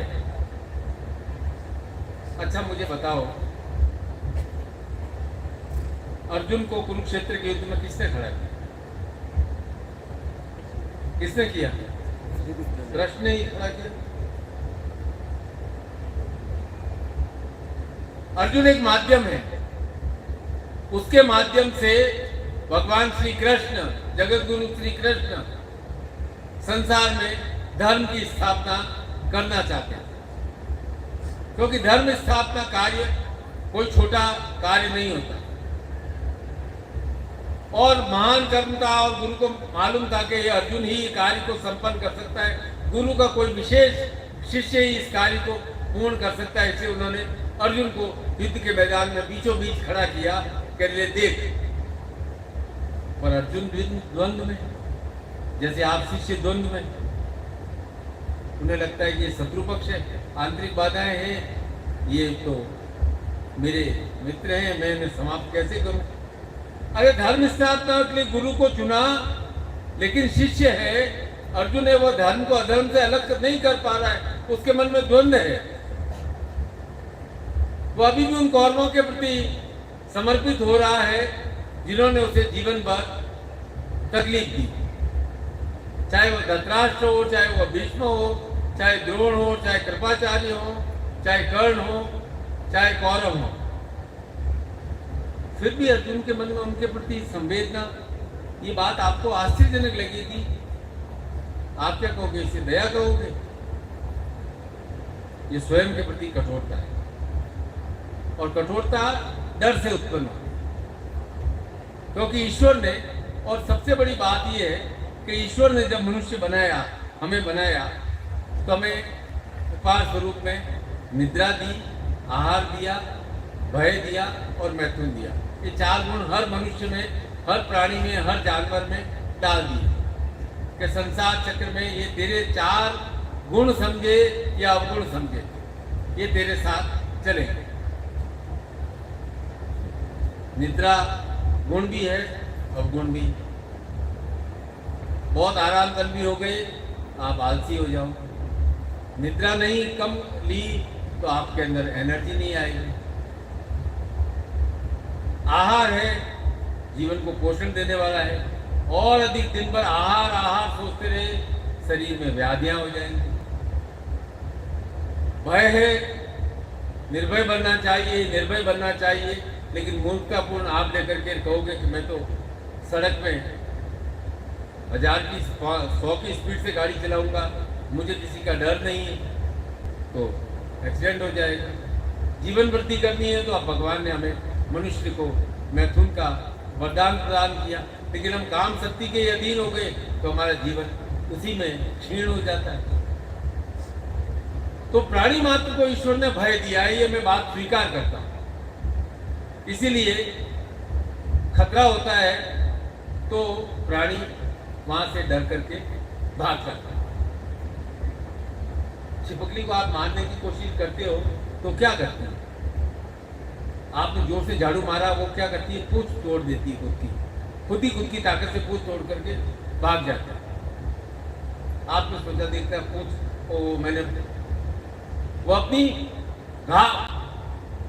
अच्छा मुझे बताओ, अर्जुन को कुरुक्षेत्र के युद्ध में किसने खड़ा किया? किसने किया? कृष्ण ने ही खड़ा किया। अर्जुन एक माध्यम है, उसके माध्यम से भगवान श्री कृष्ण, जगत गुरु श्री कृष्ण संसार में धर्म की स्थापना करना चाहते हैं। क्योंकि धर्म स्थापना कार्य कोई छोटा कार्य नहीं होता, और महान कर्म था और गुरु को मालूम था कि ये अर्जुन ही कार्य को संपन्न कर सकता है, गुरु का कोई विशेष शिष्य ही इस कार्य को पूर्ण कर सकता है। इसलिए उन्होंने अर्जुन को युद्ध के मैदान में बीचों बीच खड़ा किया कि ले देख। पर अर्जुन द्वंद्व में, जैसे आप शिष्य द्वंद्व में, उन्हें लगता है कि ये शत्रु पक्ष है, आंतरिक बाधाएं हैं, ये तो मेरे मित्र हैं, मैं इन्हें समाप्त कैसे करूं? अरे धर्म स्थापना के लिए गुरु को चुना, लेकिन शिष्य है अर्जुन है, वो धर्म को अधर्म से अलग नहीं कर पा रहा है, उसके मन में द्वंद्व है। वो अभी भी उन कौरवों के प्रति समर्पित हो रहा है जिन्होंने उसे जीवन भर तकलीफ दी, चाहे वो धृतराष्ट्र हो, चाहे वो भीष्म हो, चाहे द्रोण हो, चाहे कृपाचार्य हो, चाहे कर्ण हो, चाहे कौरव हो। फिर भी अर्जुन के मन में उनके प्रति संवेदना, ये बात आपको आश्चर्यजनक लगेगी। आप क्या कहोगे? इसे दया कहोगे? ये स्वयं के प्रति कठोरता है, और कठोरता डर से उत्पन्न होती है। क्योंकि ईश्वर ने, और सबसे बड़ी बात यह है कि ईश्वर ने जब मनुष्य बनाया, हमें बनाया, तो हमें उपहार स्वरूप में निद्रा दी, आहार दिया, भय दिया और मैथुन दिया। ये 4 गुण हर मनुष्य में, हर प्राणी में, हर जानवर में डाल दिए कि संसार चक्र में ये तेरे 4 गुण समझे या अवगुण समझे, ये तेरे साथ चलेंगे। निद्रा गुण भी है, अवगुण भी। बहुत आराम कर भी हो गए, आप आलसी हो जाओ। निद्रा नहीं कम ली तो आपके अंदर एनर्जी नहीं आएगी। आहार है, जीवन को पोषण देने वाला है, और अधिक दिन भर आहार आहार सोचते रहे, शरीर में व्याधियां हो जाएंगी। भय है, निर्भय बनना चाहिए, निर्भय बनना चाहिए, लेकिन मूर्खतापूर्ण आप लेकर के कहोगे कि मैं तो सड़क में 1000 की 100 की स्पीड से गाड़ी चलाऊंगा, मुझे किसी का डर नहीं है, तो एक्सीडेंट हो जाएगा। जीवन वृद्धि करनी है तो अब भगवान ने हमें मनुष्य को मैथुन का वरदान प्रदान किया, लेकिन हम काम शक्ति के अधीन हो गए तो हमारा जीवन उसी में क्षीण हो जाता है। तो प्राणी मात्र को ईश्वर ने भय दिया है, ये मैं बात स्वीकार करता हूं। इसीलिए खतरा होता है तो प्राणी वहां से डर करके भाग जाता है। छिपकली को आप मारने की कोशिश करते हो तो क्या करते हैं? आपने जोर से झाड़ू मारा, वो क्या करती है? पूंछ तोड़ देती है खुद की ताकत से पूंछ तोड़ करके भाग जाता है। आपने सोचा देखता है पूंछ वो अपनी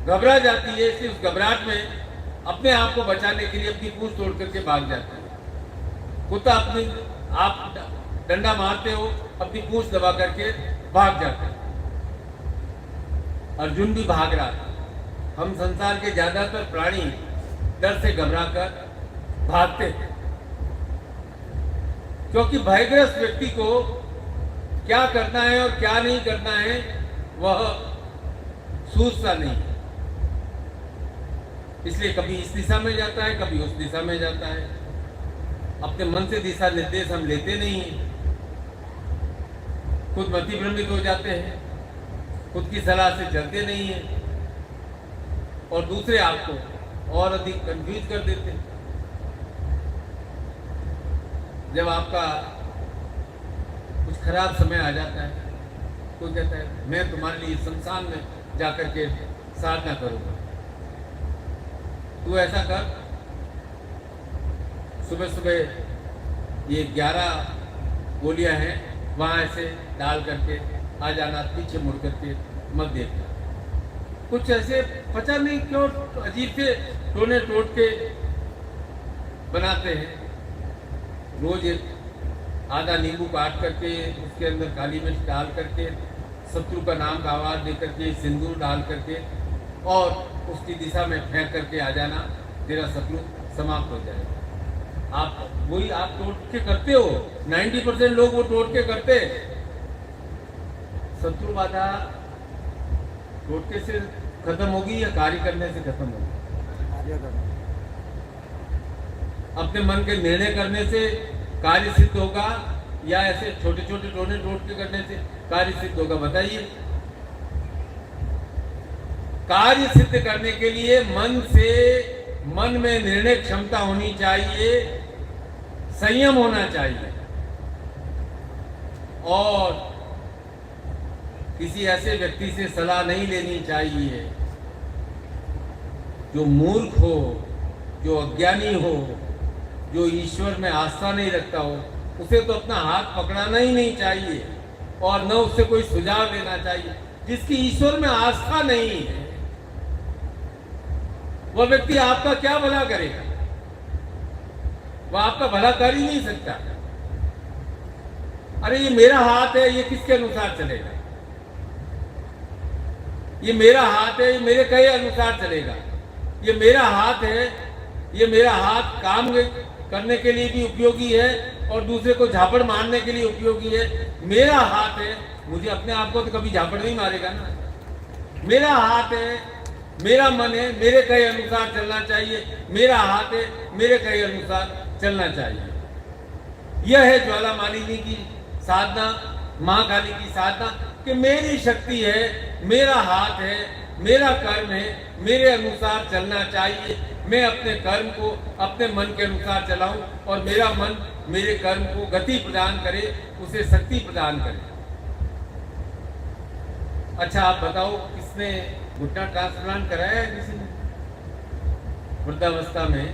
घबरा जाती है, इसलिए उस घबराहट में अपने आप को बचाने के लिए अपनी पूंछ तोड़ करके भाग जाता है। कुत्ता आप डंडा मारते हो, अपनी पूंछ दबा करके भाग जाता है। अर्जुन भी भाग रहा था। हम संसार के ज्यादातर प्राणी डर से घबरा कर भागते हैं, क्योंकि भयग्रस्त व्यक्ति को क्या करना है और क्या नहीं करना है वह सूझता नहीं, इसलिए कभी इस दिशा में जाता है, कभी उस दिशा में जाता है। अपने मन से दिशा निर्देश हम लेते नहीं हैं, खुद मति भ्रमित हो जाते हैं, खुद की सलाह से चलते नहीं हैं और दूसरे आपको और अधिक कंफ्यूज कर देते हैं। जब आपका कुछ खराब समय आ जाता है तो कहता है मैं तुम्हारे लिए शमशान में जाकर के साधना करूंगा, तू ऐसा कर, सुबह सुबह ये 11 गोलियां हैं वहां ऐसे डाल करके आ जाना, पीछे मुड़ करके मत देखना। कुछ ऐसे पता नहीं क्यों अजीब से टोने टोट के बनाते हैं। रोज एक आधा नींबू काट करके उसके अंदर काली मिर्च डाल करके शत्रु का नाम का आवाज दे करके सिंदूर डाल करके और उसकी दिशा में फेंक करके आ जाना, तेरा शत्रु समाप्त हो जाएगा। आप वही आप टोट के करते हो, 90% लोग वो टोट के करते। शत्रु बाधा टोटके से खत्म होगी या कार्य करने से खत्म होगी? अपने मन के निर्णय करने से कार्य सिद्ध होगा या ऐसे छोटे छोटे टोने टोट के करने से कार्य सिद्ध होगा? बताइए। कार्य सिद्ध करने के लिए मन में निर्णय क्षमता होनी चाहिए, संयम होना चाहिए और किसी ऐसे व्यक्ति से सलाह नहीं लेनी चाहिए जो मूर्ख हो, जो अज्ञानी हो, जो ईश्वर में आस्था नहीं रखता हो। उसे तो अपना हाथ पकड़ाना ही नहीं चाहिए और न उससे कोई सुझाव लेना चाहिए। जिसकी ईश्वर में आस्था नहीं है वह व्यक्ति आपका क्या भला करेगा? वह आपका भला कर ही नहीं सकता। अरे ये मेरा हाथ है, ये किसके अनुसार चलेगा? ये मेरा हाथ है, ये मेरे कहे अनुसार चलेगा। ये मेरा हाथ है, ये मेरा हाथ काम करने के लिए भी उपयोगी है और दूसरे को झापड़ मारने के लिए उपयोगी है। मेरा हाथ है, मुझे अपने आप को तो कभी झापड़ नहीं मारेगा ना। मेरा हाथ है, मेरा मन है, मेरे कहे अनुसार चलना चाहिए। मेरा हाथ है, मेरे कहे अनुसार चलना चाहिए। यह है ज्वाला मालिनी की साधना, महाकाली की साधना कि मेरी शक्ति है, मेरा हाथ है, मेरा कर्म है, मेरे अनुसार चलना चाहिए। मैं अपने कर्म को अपने मन के अनुसार चलाऊं और मेरा मन मेरे कर्म को गति प्रदान करे, उसे शक्ति प्रदान करे। अच्छा आप बताओ, किसने घुटना ट्रांसप्लांट कराया है? किसी ने? वृद्धावस्था में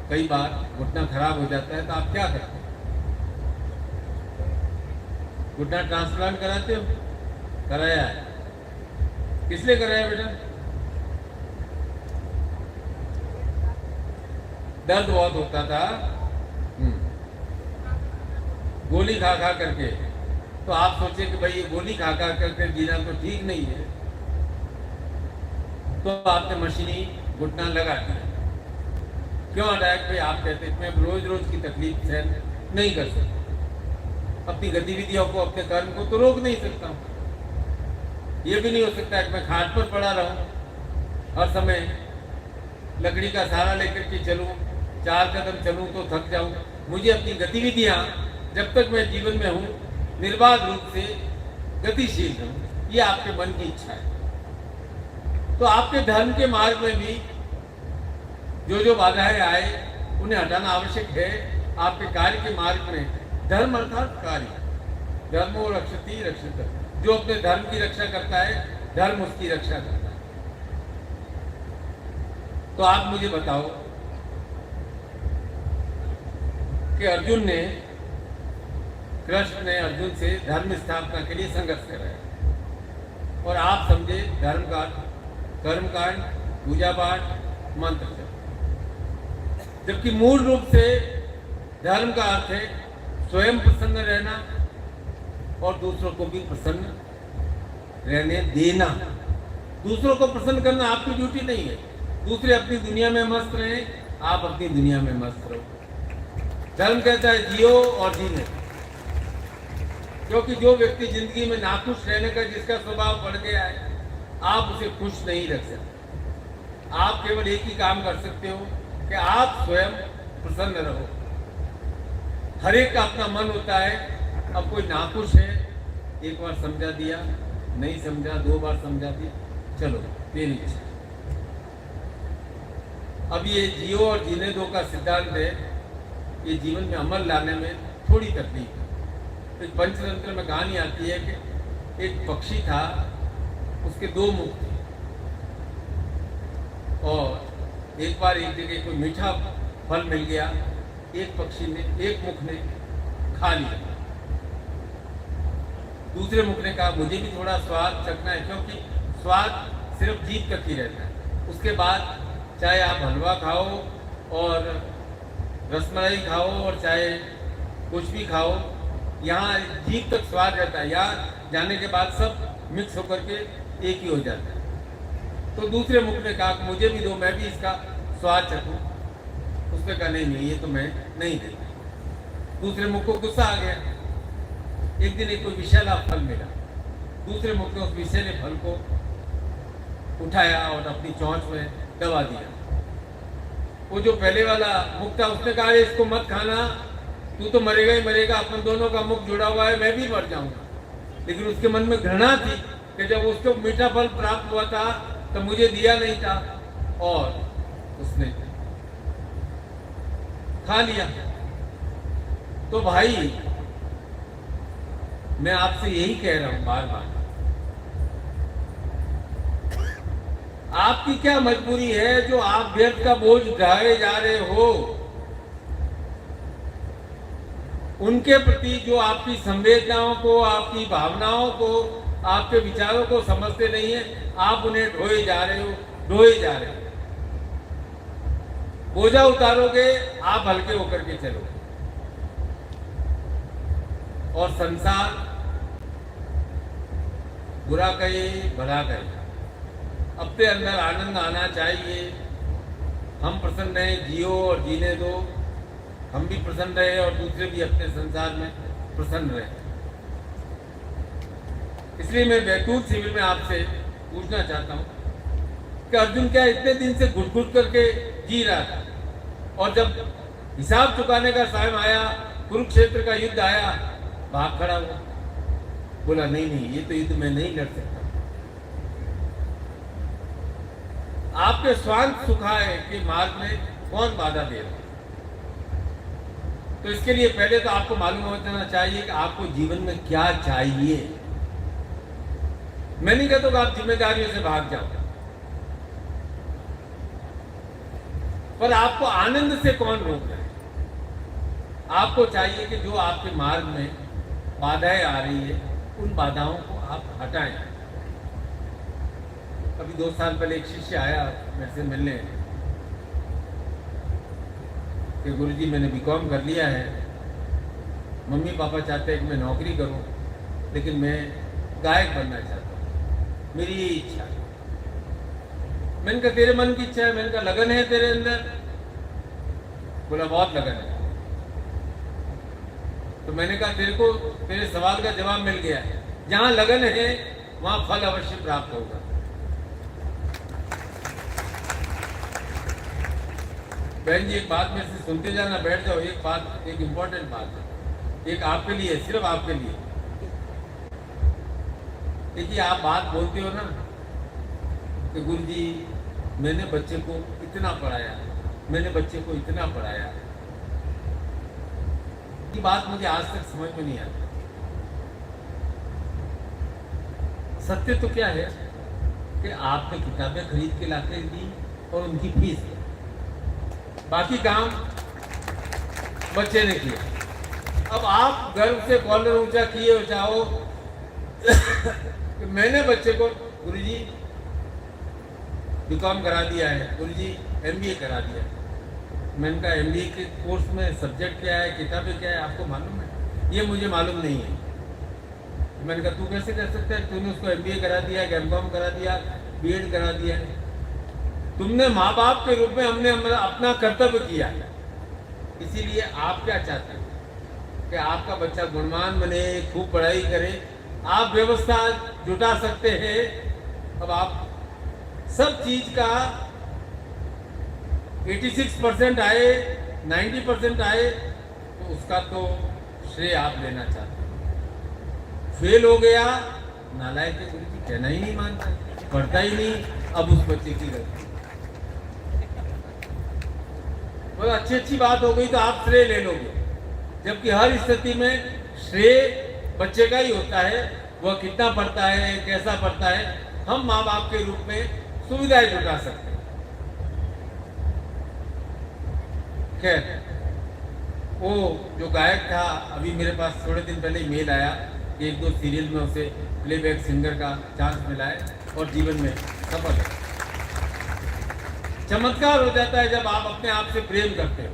कई बार घुटना खराब हो जाता है तो आप क्या करते हैं? घुटना ट्रांसप्लांट कराते हो? कराया है। किस लिए कराया बेटा? दर्द बहुत होता था, गोली खा खा करके। तो आप सोचे कि भाई ये गोली खा खा करके जीना तो ठीक नहीं है, तो आपने मशीनी घुटना लगा दिया। क्यों डायरेक्ट भाई? आप कहते मैं रोज रोज की तकलीफ सहन नहीं कर सकता, अपनी गतिविधियों को, अपने कर्म को तो रोक नहीं सकता हूँ। ये भी नहीं हो सकता कि मैं खाट पर पड़ा रहूं हर समय लकड़ी का सहारा लेकर के चलूं, 4 कदम चलूं तो थक जाऊं। मुझे अपनी गतिविधियां जब तक मैं जीवन में हूं निर्बाध रूप से गतिशील रहूं, ये आपके मन की इच्छा है। तो आपके धर्म के मार्ग में भी जो जो बाधाएं आए उन्हें हटाना आवश्यक है। आपके कार्य के मार्ग में धर्म अर्थात कार्य, धर्मो रक्षति रक्षित, जो अपने धर्म की रक्षा करता है धर्म उसकी रक्षा करता है। तो आप मुझे बताओ कि अर्जुन ने, कृष्ण ने अर्जुन से धर्म स्थापना के लिए संघर्ष कराया और आप समझे धर्म का कर्मकांड, पूजा पाठ, मंत्र जप, जबकि मूल रूप से धर्म का अर्थ है स्वयं प्रसन्न रहना और दूसरों को भी प्रसन्न रहने देना। दूसरों को प्रसन्न करना आपकी ड्यूटी नहीं है। दूसरे अपनी दुनिया में मस्त रहे, आप अपनी दुनिया में मस्त रहो। धर्म कहता है जियो और जीने, क्योंकि जो व्यक्ति जिंदगी में नाखुश रहने का जिसका स्वभाव बढ़ गया है, आप उसे खुश नहीं रख सकते। आप केवल एक ही काम कर सकते हो कि आप स्वयं प्रसन्न रहो। हर एक का अपना मन होता है। अब कोई नाखुश है, एक बार समझा दिया, नहीं समझा 2 बार समझा दिया, चलो तेरी इच्छा। अब ये जियो और जीने दो का सिद्धांत है, ये जीवन में अमल लाने में थोड़ी तकलीफ है। तो पंचतंत्र में कहानी आती है कि एक पक्षी था, उसके 2 मुख थे और एक बार एक जगह कोई मीठा फल मिल गया, एक पक्षी ने, एक मुख ने खा लिया, दूसरे मुख ने कहा मुझे भी थोड़ा स्वाद चखना है, क्योंकि स्वाद सिर्फ जीभ तक ही रहता है। उसके बाद चाहे आप हलवा खाओ और रसमलाई खाओ और चाहे कुछ भी खाओ, यहाँ जीभ तक स्वाद रहता है। यहाँ जाने के बाद सब मिक्स होकर के एक ही हो जाता है। तो दूसरे मुख ने कहा मुझे भी दो, मैं भी इसका स्वाद चखूं। उसने कहा नहीं ये तो मैं नहीं देता। दूसरे मुख को गुस्सा आ गया। एक दिन एक कोई विषैला फल मिला, दूसरे मुख ने उस विषैले फल को उठाया और अपनी चोंच में दबा दिया। वो जो पहले वाला मुख था उसने कहा इसको मत खाना, तू तो मरेगा ही मरेगा, अपन दोनों का मुख जुड़ा हुआ है, मैं भी मर जाऊंगा। लेकिन उसके मन में घृणा थी कि जब उसको मीठा फल प्राप्त हुआ था तो मुझे दिया नहीं था, और उसने खा लिया। तो भाई मैं आपसे यही कह रहा हूं बार बार, आपकी क्या मजबूरी है जो आप व्यर्थ का बोझ उठाए जा रहे हो? उनके प्रति जो आपकी संवेदनाओं को, आपकी भावनाओं को, आपके विचारों को समझते नहीं है, आप उन्हें ढोए जा रहे हो, ढोए जा रहे हो। बोझा उतारोगे, आप हल्के होकर के चलोगे। और संसार बुरा कहे भला कहे, अपने अंदर आनंद आना चाहिए। हम प्रसन्न रहे, जियो और जीने दो, हम भी प्रसन्न रहे और दूसरे भी अपने संसार में प्रसन्न रहे। इसलिए मैं बैतूल शिविर में आपसे पूछना चाहता हूं कि अर्जुन क्या इतने दिन से घुट घुट करके जी रहा था, और जब हिसाब चुकाने का समय आया, कुरुक्षेत्र का युद्ध आया, भाग खड़ा हुआ, बोला नहीं ये तो युद्ध में नहीं लड़ सकता। आपके स्वांत सुखाए के मार्ग में कौन बाधा दे रहा है? तो इसके लिए पहले तो आपको मालूम होना चाहिए कि आपको जीवन में क्या चाहिए। मैं नहीं कहता कि आप जिम्मेदारियों से भाग जाओ, पर आपको आनंद से कौन रोक रहा है? आपको चाहिए कि जो आपके मार्ग में बाधाएं आ रही है, उन बाधाओं को आप हटाएं। अभी 2 साल पहले एक शिष्य आया मेरे से मिलने कि गुरुजी मैंने बीकॉम कर लिया है, मम्मी पापा चाहते हैं कि मैं नौकरी करूं, लेकिन मैं गायक बनना चाहता हूं, मेरी ये इच्छा है। मैंने कहा तेरे मन की इच्छा है? मैंने कहा लगन है तेरे अंदर? बोला बहुत लगन है। तो मैंने कहा तेरे सवाल का जवाब मिल गया है, जहां लगन है वहां फल अवश्य प्राप्त होगा। बहन जी एक बात में से सुनते जाना, बैठ जाओ। एक बात, एक इम्पोर्टेंट बात है, एक आपके लिए, सिर्फ आपके लिए। देखिए आप बात बोलते हो ना कि गुरुजी मैंने बच्चे को इतना पढ़ाया, मैंने बच्चे को इतना पढ़ाया, ये बात मुझे आज तक समझ में नहीं आती। सत्य तो क्या है कि आपने किताबें खरीद के लाके दी और उनकी फीस दी, बाकी काम बच्चे ने किया। अब आप गर्व से कॉलर ऊंचा किए हो चाहो कि मैंने बच्चे को गुरुजी बीकॉम करा दिया है, गुरुजी एमबीए करा दिया है। मैंने कहा एमबीए के कोर्स में सब्जेक्ट क्या है, किताबें क्या है, आपको मालूम है? ये मुझे मालूम नहीं है। मैंने कहा तू कैसे कर सकता है, तूने उसको एमबीए करा दिया, एमकॉम करा दिया, बीएड करा दिया है। तुमने माँ बाप के रूप में हमने अपना कर्तव्य किया, इसीलिए आप क्या चाहते हैं कि आपका बच्चा गुणवान बने, खूब पढ़ाई करे, आप व्यवस्था जुटा सकते हैं। अब आप सब चीज का 86% आए, 90% आए, तो उसका तो श्रेय आप लेना चाहते हैं। फेल हो गया, नालायक है गुरुजी, कहना ही नहीं मानता, पढ़ता ही नहीं, अब उस बच्चे की गलती। बहुत अच्छी बात हो गई तो आप श्रेय ले लोगे, जबकि हर स्थिति में श्रेय बच्चे का ही होता है। वह कितना पढ़ता है, कैसा पढ़ता है, हम माँ बाप के रूप में सुविधाएं जुटा सकते हैं। खैर, वो जो गायक था, अभी मेरे पास थोड़े दिन पहले मेल आया, एक दो सीरियल में उसे प्लेबैक सिंगर का चांस मिला है और जीवन में सफल है। चमत्कार हो जाता है जब आप अपने आप से प्रेम करते हो।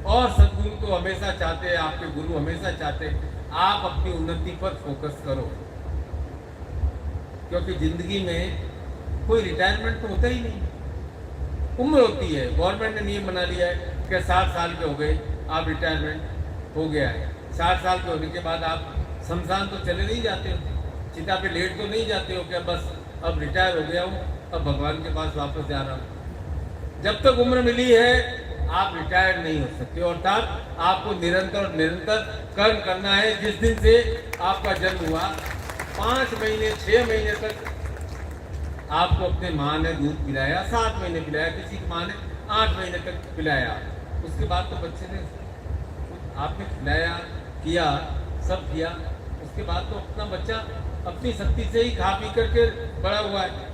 और सदगुरु तो हमेशा चाहते हैं, आपके गुरु हमेशा चाहते हैं आप अपनी उन्नति पर फोकस करो, क्योंकि जिंदगी में कोई रिटायरमेंट तो होता ही नहीं। उम्र होती है, गवर्नमेंट ने नियम बना लिया है कि 60 साल के हो गए आप रिटायरमेंट हो गया है। 60 साल के होने के बाद आप शमशान तो चले नहीं जाते हो, चिता पे लेट तो नहीं जाते हो कि बस अब रिटायर हो गया हूँ, अब भगवान के पास वापस जा रहा हूँ। जब तक उम्र मिली है आप रिटायर नहीं हो सकते, अर्थात आपको निरंतर कर्म करना है। जिस दिन से आपका जन्म हुआ 5 महीने 6 महीने तक आपको अपने माँ ने दूध पिलाया, 7 महीने पिलाया, किसी की माँ ने 8 महीने तक पिलाया। उसके बाद तो बच्चे ने आपने खिलाया, किया, सब किया, उसके बाद तो अपना बच्चा अपनी शक्ति से ही खा पी करके बड़ा हुआ है।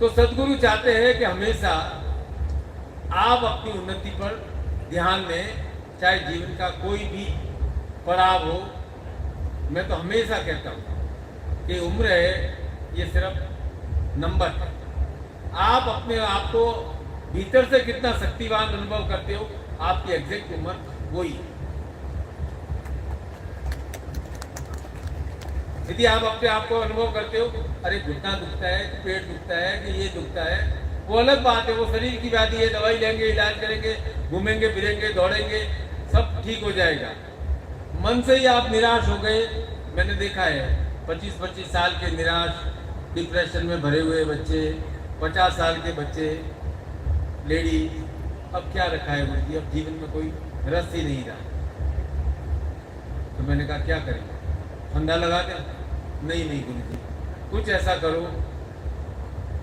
तो सदगुरु चाहते हैं कि हमेशा आप अपनी उन्नति पर ध्यान दें, चाहे जीवन का कोई भी पड़ाव हो। मैं तो हमेशा कहता हूँ कि उम्र है, ये सिर्फ नंबर है। आप अपने आप को भीतर से कितना शक्तिवान अनुभव करते हो, आपकी एग्जैक्ट उम्र वही है। यदि आप अपने आप को अनुभव करते हो, अरे घुटना दुखता है, पेट दुखता है, कि ये दुखता है, वो अलग बात है, वो शरीर की व्याधि है, दवाई लेंगे, इलाज करेंगे, घूमेंगे फिरेंगे, दौड़ेंगे, सब ठीक हो जाएगा। मन से ही आप निराश हो गए, मैंने देखा है 25-25 साल के निराश, डिप्रेशन में भरे हुए बच्चे, 50 साल के बच्चे, लेडी, अब क्या रखा है मुझे, अब जीवन में कोई रस ही नहीं रहा। तो मैंने कहा क्या करें, फंदा लगा दें? नहीं गुरुजी, कुछ ऐसा करो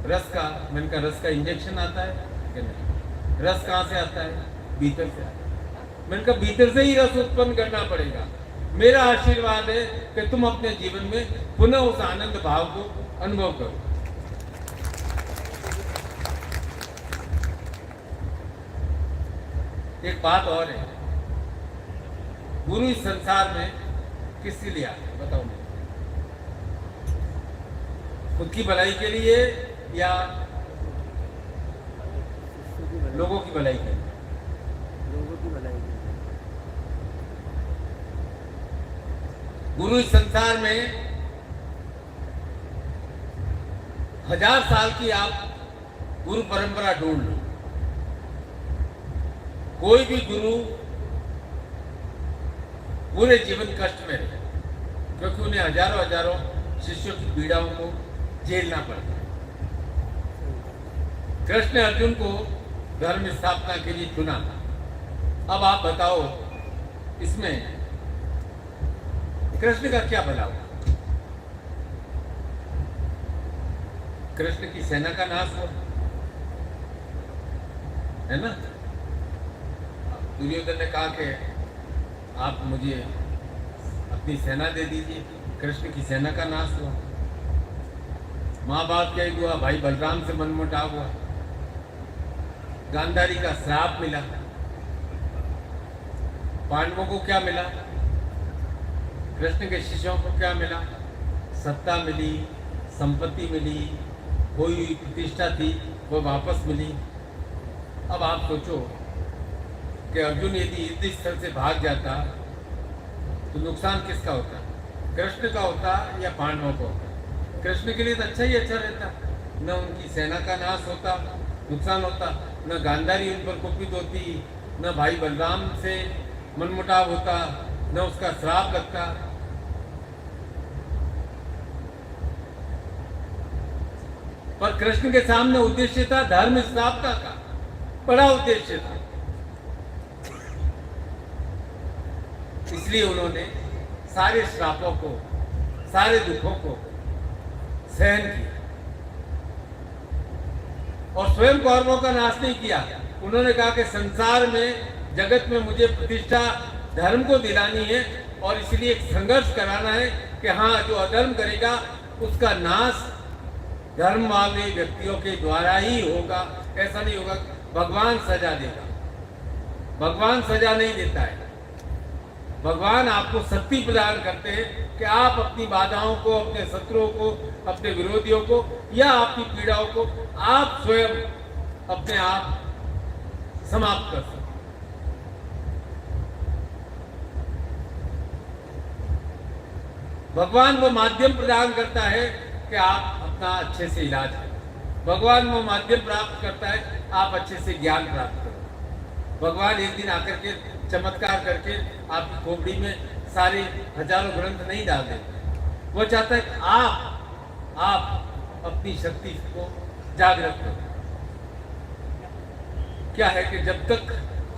रस का। मैंने कहा रस का इंजेक्शन आता है कि नहीं? रस कहाँ से आता है? भीतर से आता है। मैंने कहा भीतर से ही रस उत्पन्न करना पड़ेगा। मेरा आशीर्वाद है कि तुम अपने जीवन में पुनः उस आनंद भाव को अनुभव करो। एक बात और है, गुरु इस संसार में किसके लिए आते हैं बताओ मुझे? खुद की भलाई के लिए या लोगों की भलाई के लिए? लोगों की भलाई के लिए। गुरु इस संसार में 1000 साल की आप गुरु परंपरा ढूंढ लो, कोई भी गुरु पूरे जीवन कष्ट में रहे, क्योंकि उन्हें हजारों शिष्यों की पीड़ाओं को झेलना पड़ता है। कृष्ण ने अर्जुन को धर्म स्थापना के लिए चुना। अब आप बताओ इसमें कृष्ण का क्या भला हुआ? कृष्ण की सेना का नाश हुआ, है ना? दुर्योधन ने कहा कि आप मुझे अपनी सेना दे दीजिए, कृष्ण की सेना का नाश हुआ। महाभारत क्या हुआ? भाई बलराम से मनमुटाव हुआ, गांधारी का श्राप मिला। पांडवों को क्या मिला? कृष्ण के शिष्यों को क्या मिला? सत्ता मिली, संपत्ति मिली, कोई हुई प्रतिष्ठा थी वो वापस मिली। अब आप सोचो कि अर्जुन यदि युद्ध स्थल से भाग जाता तो नुकसान किसका होता? कृष्ण का होता या पांडवों को होता? कृष्ण के लिए तो अच्छा ही अच्छा रहता, न उनकी सेना का नाश होता, नुकसान होता, न गांधारी उन पर कुपित होती, न भाई बलराम से मनमुटाव होता, न उसका श्राप लगता। पर कृष्ण के सामने उद्देश्य था धर्म स्थापना का, बड़ा उद्देश्य था। इसलिए उन्होंने सारे श्रापों को, सारे दुखों को सहन किया और स्वयं कौरवों का नाश नहीं किया। उन्होंने कहा कि संसार में, जगत में मुझे प्रतिष्ठा धर्म को दिलानी है और इसलिए एक संघर्ष कराना है कि हाँ, जो अधर्म करेगा उसका नाश धर्म वाले व्यक्तियों के द्वारा ही होगा। ऐसा नहीं होगा भगवान सजा देगा। भगवान सजा नहीं देता है। भगवान आपको शक्ति प्रदान करते हैं कि आप अपनी बाधाओं को, अपने शत्रुओं को, अपने विरोधियों को या आपकी पीड़ाओं को आप स्वयं अपने आप समाप्त कर सकते। भगवान वो माध्यम प्रदान करता है कि आप अपना अच्छे से इलाज करें। भगवान वो माध्यम प्राप्त करता है आप अच्छे से ज्ञान प्राप्त करें। भगवान एक दिन आकर के चमत्कार करके आपकी खोपड़ी में सारे हजारों ग्रंथ नहीं डाल देते। वो चाहता है कि आप अपनी शक्ति को जागृत करो। क्या है कि जब तक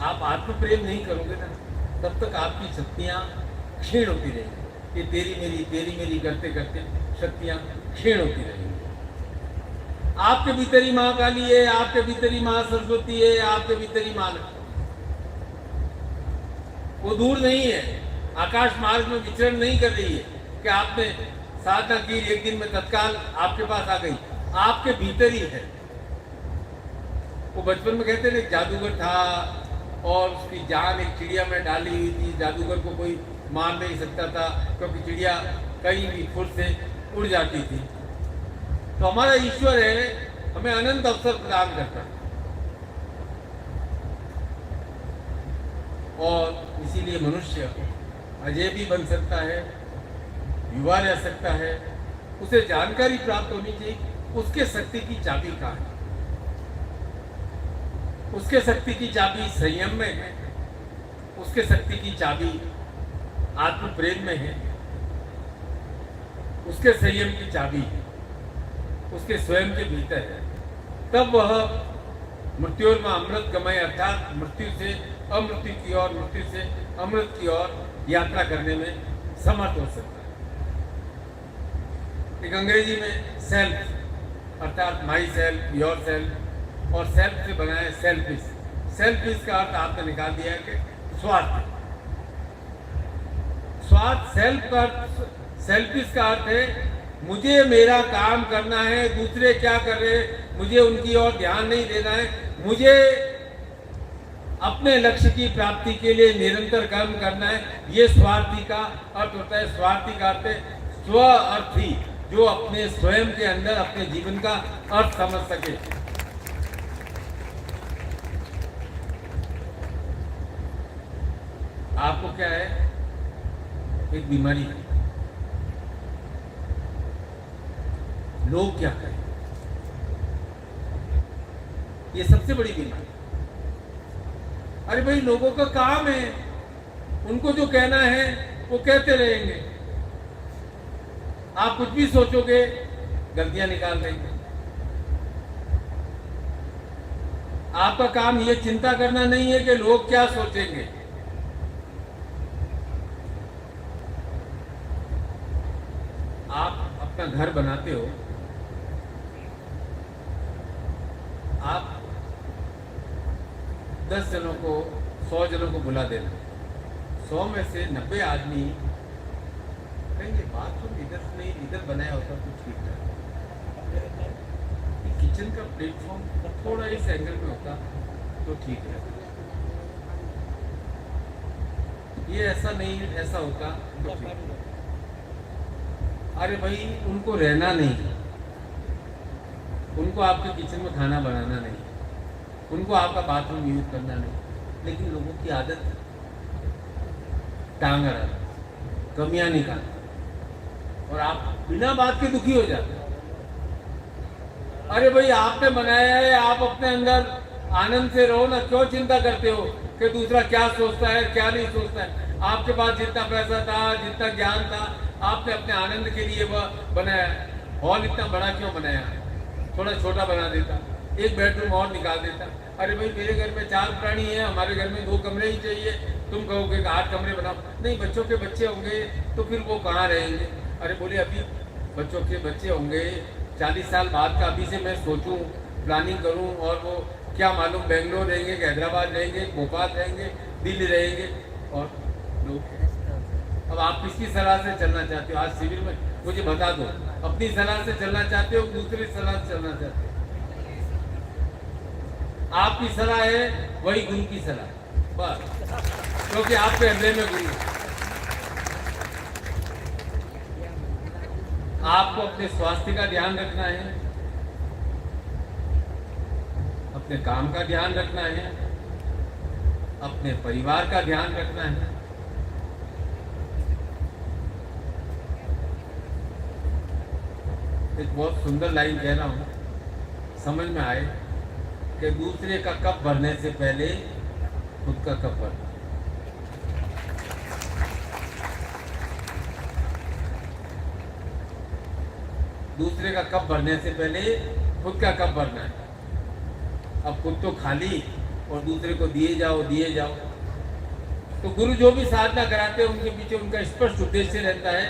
आप आत्म प्रेम नहीं करोगे ना, तब तक आपकी शक्तियां क्षीण होती रहेंगी। ये तेरी मेरी करते करते शक्तियां क्षीण होती रहेंगी। आपके भीतर ही माँ काली है, आपके भीतर ही माँ सरस्वती है, आपके भीतर ही माँ लक्ष्मी। वो दूर नहीं है, आकाश मार्ग में विचरण नहीं कर रही है कि आपने साधना की, एक दिन में तत्काल आपके पास आ गई। आपके भीतर ही है। वो बचपन में कहते थे जादूगर था और उसकी जान एक चिड़िया में डाली हुई थी। जादूगर को कोई मार नहीं सकता था क्योंकि चिड़िया कहीं भी फुर्र से उड़ जाती थी। तो हमारा ईश्वर है, हमें अनंत अवसर प्रदान करता है और इसीलिए मनुष्य अजय भी बन सकता है, युवा रह सकता है। उसे जानकारी प्राप्त होनी चाहिए उसके शक्ति की चाबी कहाँ है। उसके शक्ति की चाबी संयम में है, उसके शक्ति की चाबी आत्म प्रेम में है, उसके संयम की चाबी उसके स्वयं के भीतर है। तब वह मृत्योर्मा अमृत गमय, अर्थात मृत्यु से अमृत्यु की ओर, मृत्यु से अमृत की ओर यात्रा करने में समर्थ हो सकता है। एक अंग्रेजी में सेल्फ अर्थात माई सेल्फ, योर सेल्फ और सेल्फ से बना है सेल्फिश। सेल्फिश का अर्थ आपने निकाल दिया है कि स्वार्थ। स्वार्थ सेल्फ का अर्थ, सेल्फिश का अर्थ है मुझे मेरा काम करना है, दूसरे क्या कर रहे हैं मुझे उनकी ओर ध्यान नहीं देना है। मुझे अपने लक्ष्य की प्राप्ति के लिए निरंतर कर्म करना है। ये स्वार्थी का अर्थ होता है। स्वार्थी का अर्थ है स्व अर्थी, जो अपने स्वयं के अंदर अपने जीवन का अर्थ समझ सके। आपको क्या है, एक बीमारी है, लोग क्या करें, ये सबसे बड़ी बीमारी। अरे भाई, लोगों का काम है, उनको जो कहना है वो कहते रहेंगे। आप कुछ भी सोचोगे गलतियां निकाल देंगे। आपका काम ये चिंता करना नहीं है कि लोग क्या सोचेंगे। आप अपना घर बनाते हो, आप 10 जनों को 100 जनों को बुला देना, 100 में से 90 आदमी कहेंगे बाथरूम इधर से नहीं इधर बनाया होता तो ठीक था, किचन का प्लेटफॉर्म थोड़ा इस एंगल में होता तो ठीक है, ये ऐसा नहीं ऐसा होता तो ठीक है। अरे भाई उनको रहना नहीं, उनको आपके किचन में खाना बनाना नहीं, उनको आपका बाथरूम यूज करना नहीं, लेकिन लोगों की आदत टांग अड़ाना, कमियां निकालना, और आप बिना बात के दुखी हो जाते हैं। अरे भाई आपने बनाया है, आप अपने अंदर आनंद से रहो ना, क्यों चिंता करते हो कि दूसरा क्या सोचता है क्या नहीं सोचता है। आपके पास जितना पैसा था, जितना ज्ञान था, आपने अपने आनंद के लिए वह बनाया। हॉल इतना बड़ा क्यों बनाया, थोड़ा छोटा बना देता, एक बेडरूम और निकाल देता। अरे भाई मेरे घर में 4 प्राणी हैं, हमारे घर में 2 कमरे ही चाहिए, तुम कहोगे कि 8 कमरे बनाओ, नहीं बच्चों के बच्चे होंगे तो फिर वो कहाँ रहेंगे। अरे बोले अभी बच्चों के बच्चे होंगे 40 साल बाद का, अभी से मैं सोचूं प्लानिंग करूं, और वो क्या मालूम बेंगलोर रहेंगे कि हैदराबाद रहेंगे, भोपाल रहेंगे, दिल्ली रहेंगे, और लोग। अब आप किसकी सलाह से चलना चाहते हो आज शिविर में, मुझे बता दो। अपनी सलाह से चलना चाहते हो, दूसरी सलाह से चलना चाहते हो? आपकी सलाह है वही गुरु की सलाह, बस, क्योंकि आपके हृदय में गुरु है। आपको अपने स्वास्थ्य का ध्यान रखना है, अपने काम का ध्यान रखना है, अपने परिवार का ध्यान रखना है। एक बहुत सुंदर लाइन कह रहा हूं, समझ में आए कि दूसरे का कप भरने से पहले खुद का कप भरना। दूसरे का कप भरने से पहले खुद का कप भरना है। अब खुद तो खाली और दूसरे को दिए जाओ। तो गुरु जो भी साधना कराते हैं उनके पीछे उनका स्पष्ट उद्देश्य रहता है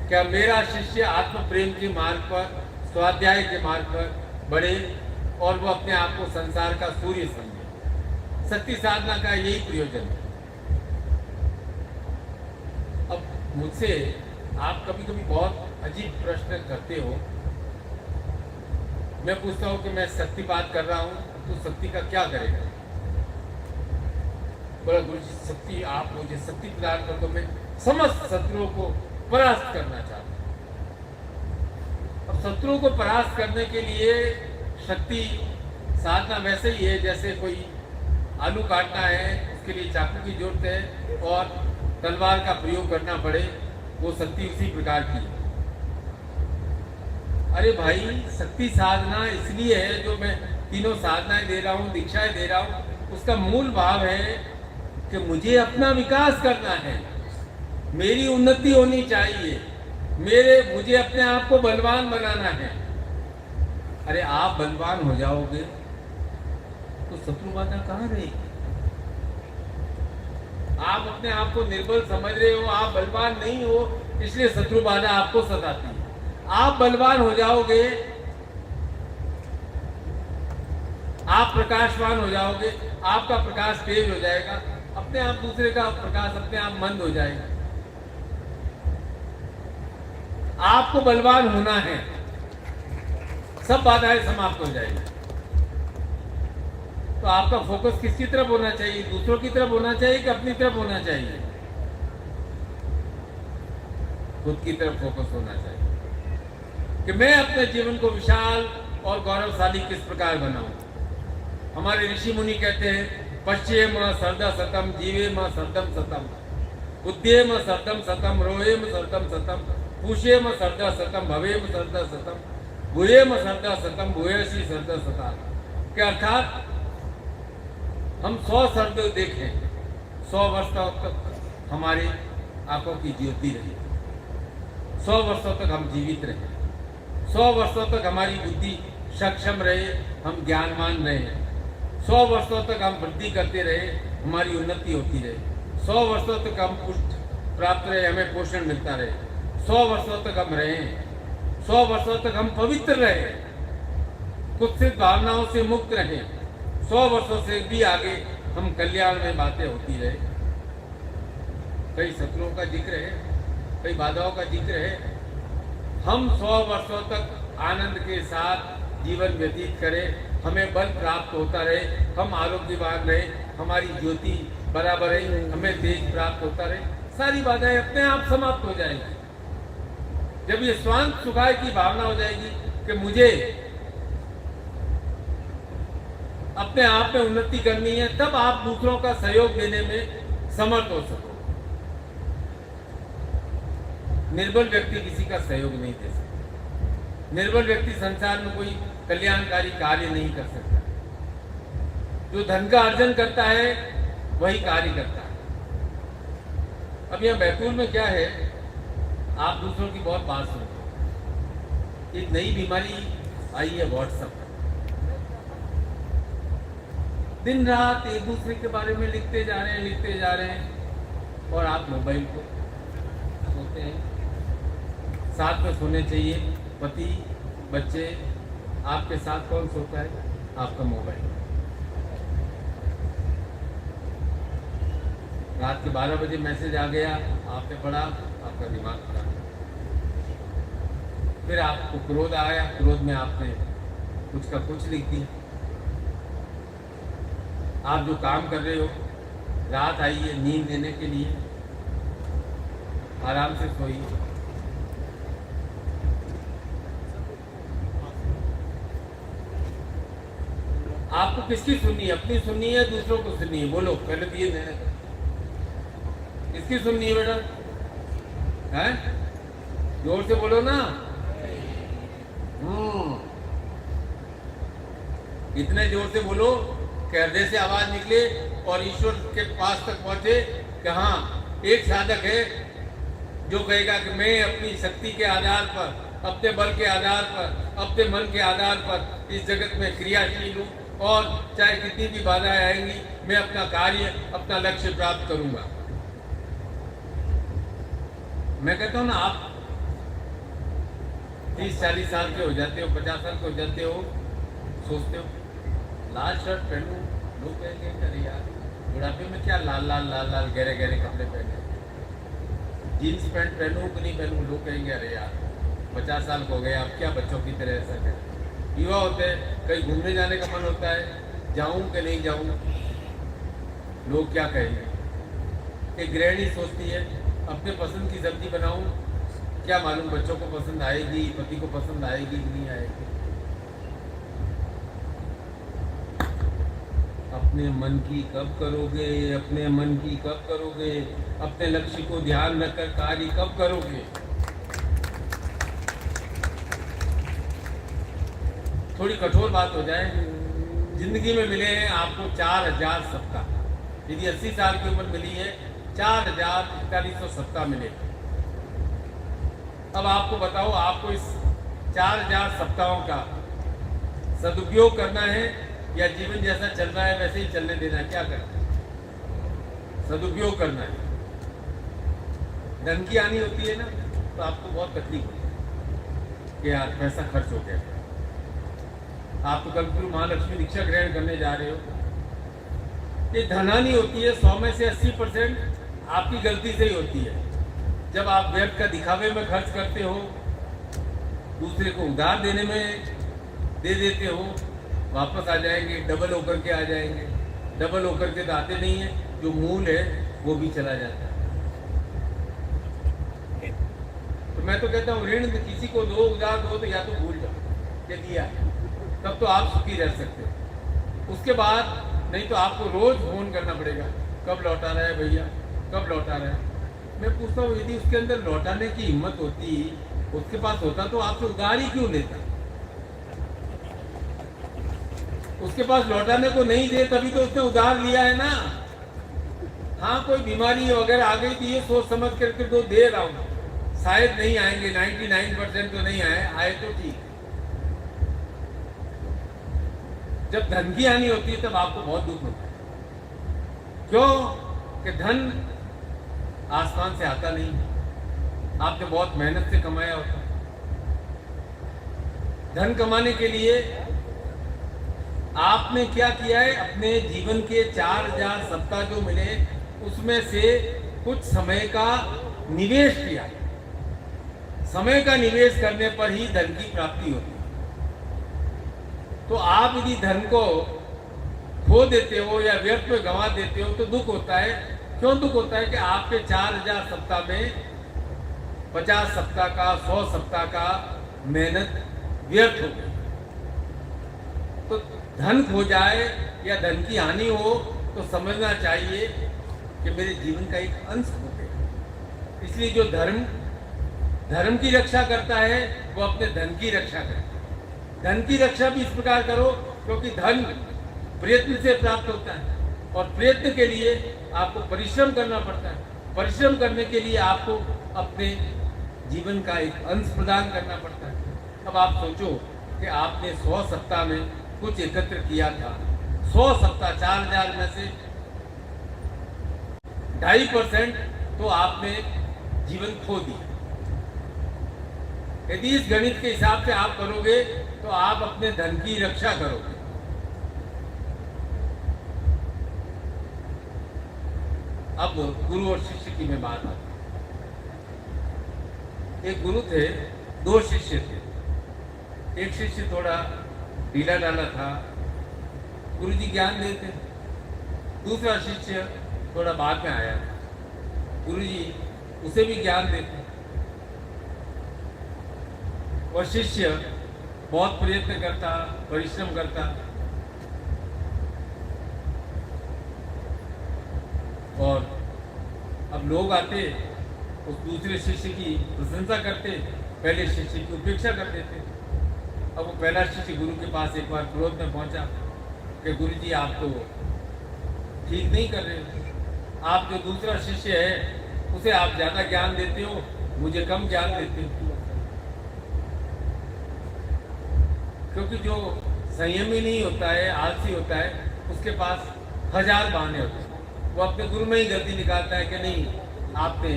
कि मेरा शिष्य आत्म प्रेम के मार्ग पर, स्वाध्याय के मार्ग पर बढ़े और वो अपने आप को संसार का सूर्य समझे। शक्ति साधना का यही प्रयोजन है। अब मुझसे आप कभी कभी बहुत अजीब प्रश्न करते हो। मैं पूछता हूं कि मैं शक्तिपात कर रहा हूं तो शक्ति का क्या करेगा? बोला गुरु जी शक्ति, आप मुझे शक्ति प्रदान कर दो, मैं समस्त शत्रुओं को परास्त करना चाहता हूं। अब शत्रुओं को परास्त करने के लिए शक्ति साधना वैसे ही है जैसे कोई आलू काटना है, उसके लिए चाकू की जरूरत है और तलवार का प्रयोग करना पड़े, वो शक्ति उसी प्रकार की है। अरे भाई शक्ति साधना इसलिए है, जो मैं तीनों साधनाएं दे रहा हूँ, दीक्षाएं दे रहा हूँ, उसका मूल भाव है कि मुझे अपना विकास करना है, मेरी उन्नति होनी चाहिए, मुझे अपने आप को बलवान बनाना है। अरे आप बलवान हो जाओगे तो शत्रु बाधा कहाँ रहेगी? आप अपने आप को निर्बल समझ रहे हो, आप बलवान नहीं हो, इसलिए शत्रु बाधा आपको सताती है। आप बलवान हो जाओगे, आप प्रकाशवान हो जाओगे, आपका प्रकाश तेज हो जाएगा, अपने आप दूसरे का प्रकाश अपने आप मंद हो जाएगा। आपको बलवान होना है, सब बाधाएं समाप्त हो जाएगी। तो आपका फोकस किसकी तरफ होना चाहिए? दूसरों की तरफ होना चाहिए कि अपनी तरफ होना चाहिए? खुद की तरफ फोकस होना चाहिए कि मैं अपने जीवन को विशाल और गौरवशाली किस प्रकार बनाऊं। हमारे ऋषि मुनि कहते हैं पश्येम सर्दा सतम, जीवेम सर्दम सतम, उद्येम सर्दम सतम, रोएम सर्दम सतम, पूषेम सर्दा सतम, भवेम सर्दा सतम, भूयेम सर्दा सतम, भूयसी सर्दा सतम। के अर्थात हम 100 सर्द देखें, 100 वर्ष तक हमारी आंखों की ज्योति रहे, 100 वर्षों तक हम जीवित रहे, 100 वर्षों तक हमारी बुद्धि सक्षम रहे, हम ज्ञानवान रहे, 100 वर्षों तक हम वृद्धि करते रहे, हमारी उन्नति होती रहे, 100 वर्षों तक हम पुष्ट प्राप्त रहे, हमें पोषण मिलता रहे, 100 वर्षों तक हम रहें, 100 वर्षों तक हम पवित्र रहे, कुत्सित भावनाओं से मुक्त रहें, 100 वर्षों से भी आगे हम कल्याण में बातें होती रहे। कई शत्रुओं का जिक्र है, कई बाधाओं का जिक्र है। हम 100 वर्षों तक आनंद के साथ जीवन व्यतीत करें, हमें बल प्राप्त होता रहे, हम आरोग्यवान रहे, हमारी ज्योति बराबर रहे, हमें तेज प्राप्त होता रहे, सारी बाधाएं अपने आप समाप्त हो जाएंगी। जब ये स्वांत सुखाय की भावना हो जाएगी कि मुझे अपने आप में उन्नति करनी है, तब आप दूसरों का सहयोग देने में समर्थ हो सको। निर्बल व्यक्ति किसी का सहयोग नहीं दे सकता। निर्बल व्यक्ति संसार में कोई कल्याणकारी कार्य नहीं कर सकता। जो धन का अर्जन करता है वही कार्य करता है। अब यहाँ बैतूल में क्या है, आप दूसरों की बहुत बात सुनते। एक नई बीमारी आई है व्हाट्सएप। दिन रात एक दूसरे के बारे में लिखते जा रहे हैं और आप मोबाइल को सोते हैं। साथ में सोने चाहिए, पति बच्चे, आपके साथ कौन सोता है? आपका मोबाइल। रात के 12 बजे मैसेज आ गया, आपने पढ़ा, आपका दिमाग खराब। फिर आपको क्रोध आया, क्रोध में आपने कुछ का कुछ लिख दिया। आप जो काम कर रहे हो, रात आई है नींद लेने के लिए, आराम से सोइए। आपको किसकी सुननी है? अपनी सुननी है, दूसरों को सुननी है? बोलो पहले तो ये निर्णय करो। किसकी सुननी है बेटा? हैं? जोर से बोलो ना। इतने जोर से बोलो कि हृदय से आवाज निकले और ईश्वर के पास तक पहुंचे कि हाँ, एक साधक है जो कहेगा कि मैं अपनी शक्ति के आधार पर, अपने बल के आधार पर, अपने मन के आधार पर इस जगत में क्रियाशील हूँ और चाहे कितनी भी बाधाएं आएंगी, मैं अपना कार्य, अपना लक्ष्य प्राप्त करूंगा। मैं कहता हूं ना, आप 30-40 साल के हो जाते हो, 50 साल के हो जाते हो, सोचते हो लाल शर्ट पहनूं, लोग कहेंगे अरे यार बुढ़ापे में क्या लाल लाल लाल लाल गहरे गहरे कपड़े पहने, जीन्स पैंट पहनूं कि नहीं पहनूं, लोग कहेंगे अरे यार 50 साल को हो गए, अब क्या बच्चों की तरह ऐसा करें। युवा होते हैं, कहीं घूमने जाने का मन होता है, जाऊं कि नहीं जाऊं, लोग क्या कहेंगे। एक गृहिणी सोचती है अपने पसंद की सब्जी बनाऊं, क्या मालूम बच्चों को पसंद आएगी, पति को पसंद आएगी कि नहीं आएगी। अपने मन की कब करोगे, अपने मन की कब करोगे, अपने लक्ष्य को ध्यान रखकर कार्य कब करोगे। थोड़ी कठोर बात हो जाए, जिंदगी में मिले हैं आपको 4000 सप्ताह। यदि 80 साल की उम्र मिली है, 4041 सप्ताह मिले। अब आपको बताओ, आपको इस 4000 सप्ताहों का सदुपयोग करना है या जीवन जैसा चल रहा है वैसे ही चलने देना है? क्या करना है? सदुपयोग करना है। धन की हानि होती है ना, तो आपको बहुत तकलीफ होती है कि यार पैसा खर्च हो गया। आप तो कल महालक्ष्मी दीक्षा ग्रहण करने जा रहे हो, ये धनहानि होती है। 100 में से 80% आपकी गलती से ही होती है। जब आप व्यर्थ का दिखावे में खर्च करते हो, दूसरे को उधार देने में दे देते हो, वापस आ जाएंगे, डबल होकर के आ जाएंगे। डबल होकर के तो आते नहीं है, जो मूल है वो भी चला जाता है। तो मैं तो कहता हूँ, ऋण किसी को दो, उधार दो तो या तो भूल जाओ कि दिया, तब तो आप सुखी रह सकते हो। उसके बाद नहीं तो आपको रोज फोन करना पड़ेगा, कब लौटा रहा है भैया, कब लौटा रहा है। मैं पूछता हूँ, यदि उसके अंदर लौटाने की हिम्मत होती, उसके पास होता, तो आपसे उधार ही क्यों लेता? उसके पास लौटाने को नहीं दे, तभी तो उसने उधार लिया है ना। हाँ, कोई बीमारी वगैरह आ गई थी, ये सोच समझ करके तो दे रहा हूँ, शायद नहीं आएंगे, 99% तो नहीं आए तो ठीक। जब धन की हानि होती है तब आपको बहुत दुख होता है। क्यों? कि धन आसमान से आता नहीं, आपने बहुत मेहनत से कमाया होता है। धन कमाने के लिए आपने क्या किया है? अपने जीवन के 4000 सप्ताह जो मिले उसमें से कुछ समय का निवेश किया है। समय का निवेश करने पर ही धन की प्राप्ति होती है। तो आप यदि धन को खो देते हो या व्यर्थ में गंवा देते हो तो दुख होता है। क्यों दुख होता है? कि आपके 4000 सप्ताह में 50 सप्ताह का 100 सप्ताह का मेहनत व्यर्थ हो गई। तो धन खो जाए या धन की हानि हो तो समझना चाहिए कि मेरे जीवन का एक अंश हो गया। इसलिए जो धर्म की रक्षा करता है वो अपने धन की रक्षा करता है। धन की रक्षा भी इस प्रकार करो क्योंकि धन प्रयत्न से प्राप्त होता है और प्रयत्न के लिए आपको परिश्रम करना पड़ता है। परिश्रम करने के लिए आपको अपने जीवन का एक अंश प्रदान करना पड़ता है। अब आप सोचो कि आपने 100 सप्ताह में कुछ एकत्र किया था। 100 सप्ताह 4000 में से 2.5% तो आपने जीवन खो दिया। यदि इस गणित के हिसाब से आप करोगे तो आप अपने धन की रक्षा करोगे। अब गुरु और शिष्य की मैं बात आती। एक गुरु थे, 2 शिष्य थे। एक शिष्य थोड़ा ढीला डाला था, गुरु जी ज्ञान देते। दूसरा शिष्य थोड़ा बाद में आया था, गुरु जी उसे भी ज्ञान देते। और शिष्य बहुत प्रयत्न करता, परिश्रम करता और अब लोग आते उस दूसरे शिष्य की प्रशंसा करते, पहले शिष्य की उपेक्षा कर देते। अब वो पहला शिष्य गुरु के पास एक बार क्रोध में पहुंचा कि गुरु जी आप तो ठीक नहीं कर रहे हो। आप जो दूसरा शिष्य है उसे आप ज्यादा ज्ञान देते हो, मुझे कम ज्ञान देते हो। क्योंकि जो संयमी नहीं होता है, आलसी होता है, उसके पास 1000 बहाने होते हैं। वो अपने गुरु में ही गलती निकालता है कि नहीं आपने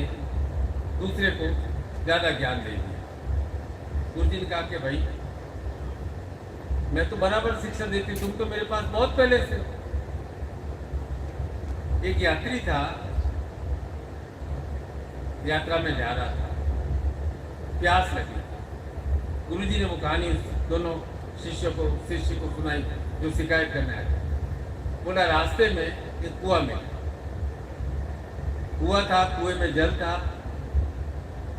दूसरे को ज्यादा ज्ञान दे दिया। गुरु जी ने कहा कि भाई मैं तो बराबर शिक्षा देती, तुम तो मेरे पास बहुत पहले से। एक यात्री था, यात्रा में जा रहा था, प्यास लगी। गुरु जी ने वो कहानी दोनों शिष्य को सुनाई जो शिकायत करने आया था। बोला रास्ते में एक कुआं मिला, कुआं था, कुएं में जल था।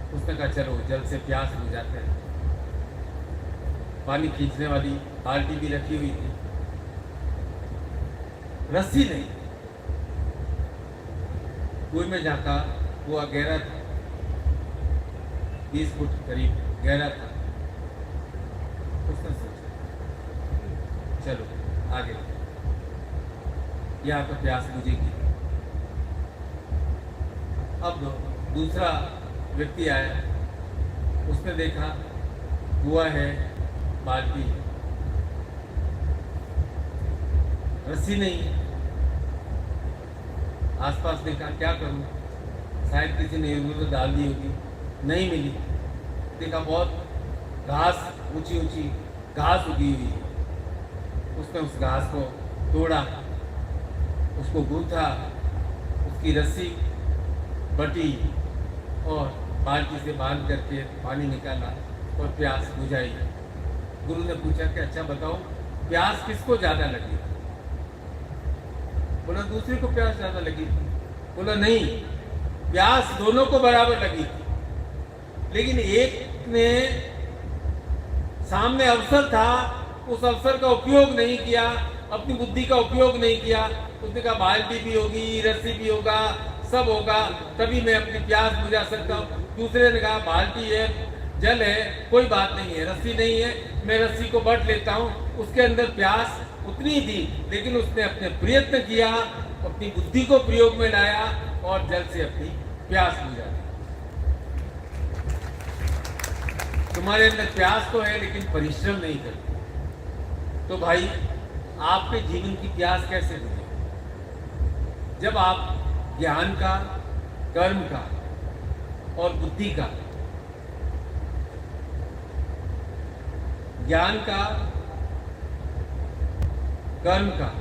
उसने कहा चलो जल से प्यास बुझ जाते हैं। पानी खींचने वाली बाल्टी भी रखी हुई थी, रस्सी नहीं। कुएं में झांका, कुआं गहरा था, 20 फुट करीब गहरा था। उसने सोचा चलो आगे, यहाँ तो प्यास बुझेगी। अब दूसरा व्यक्ति आया, उसने देखा कुआं है, बाल्टी है, रस्सी नहीं। आसपास देखा क्या करूं, शायद किसी ने इधर डाल दी होगी, नहीं मिली। देखा बहुत घास, ऊंची ऊंची घास उगी हुई है। उसने उस घास को तोड़ा, उसको गूंथा, उसकी रस्सी बटी और बाल्टी से बांध करके पानी निकाला और प्यास बुझाई। गुरु ने पूछा कि अच्छा बताओ प्यास किसको ज्यादा लगी? बोला दूसरे को प्यास ज्यादा लगी थी। बोला नहीं, प्यास दोनों को बराबर लगी थी, लेकिन एक ने सामने अवसर था, उस अवसर का उपयोग नहीं किया, अपनी बुद्धि का उपयोग नहीं किया। उसने कहा बाल्टी भी होगी, रस्सी भी होगा, सब होगा, तभी मैं अपनी प्यास बुझा सकता हूँ। दूसरे ने कहा बाल्टी है, जल है, कोई बात नहीं है, रस्सी नहीं है, मैं रस्सी को बट लेता हूँ। उसके अंदर प्यास उतनी ही थी, लेकिन उसने अपने प्रयत्न किया, अपनी बुद्धि को प्रयोग में लाया और जल से अपनी प्यास बुझा दी। तुम्हारे अंदर प्यास तो है लेकिन परिश्रम नहीं करते। तो भाई आपके जीवन की प्यास कैसे बुझे? जब आप ज्ञान का, कर्म का और बुद्धि का, ज्ञान का, कर्म का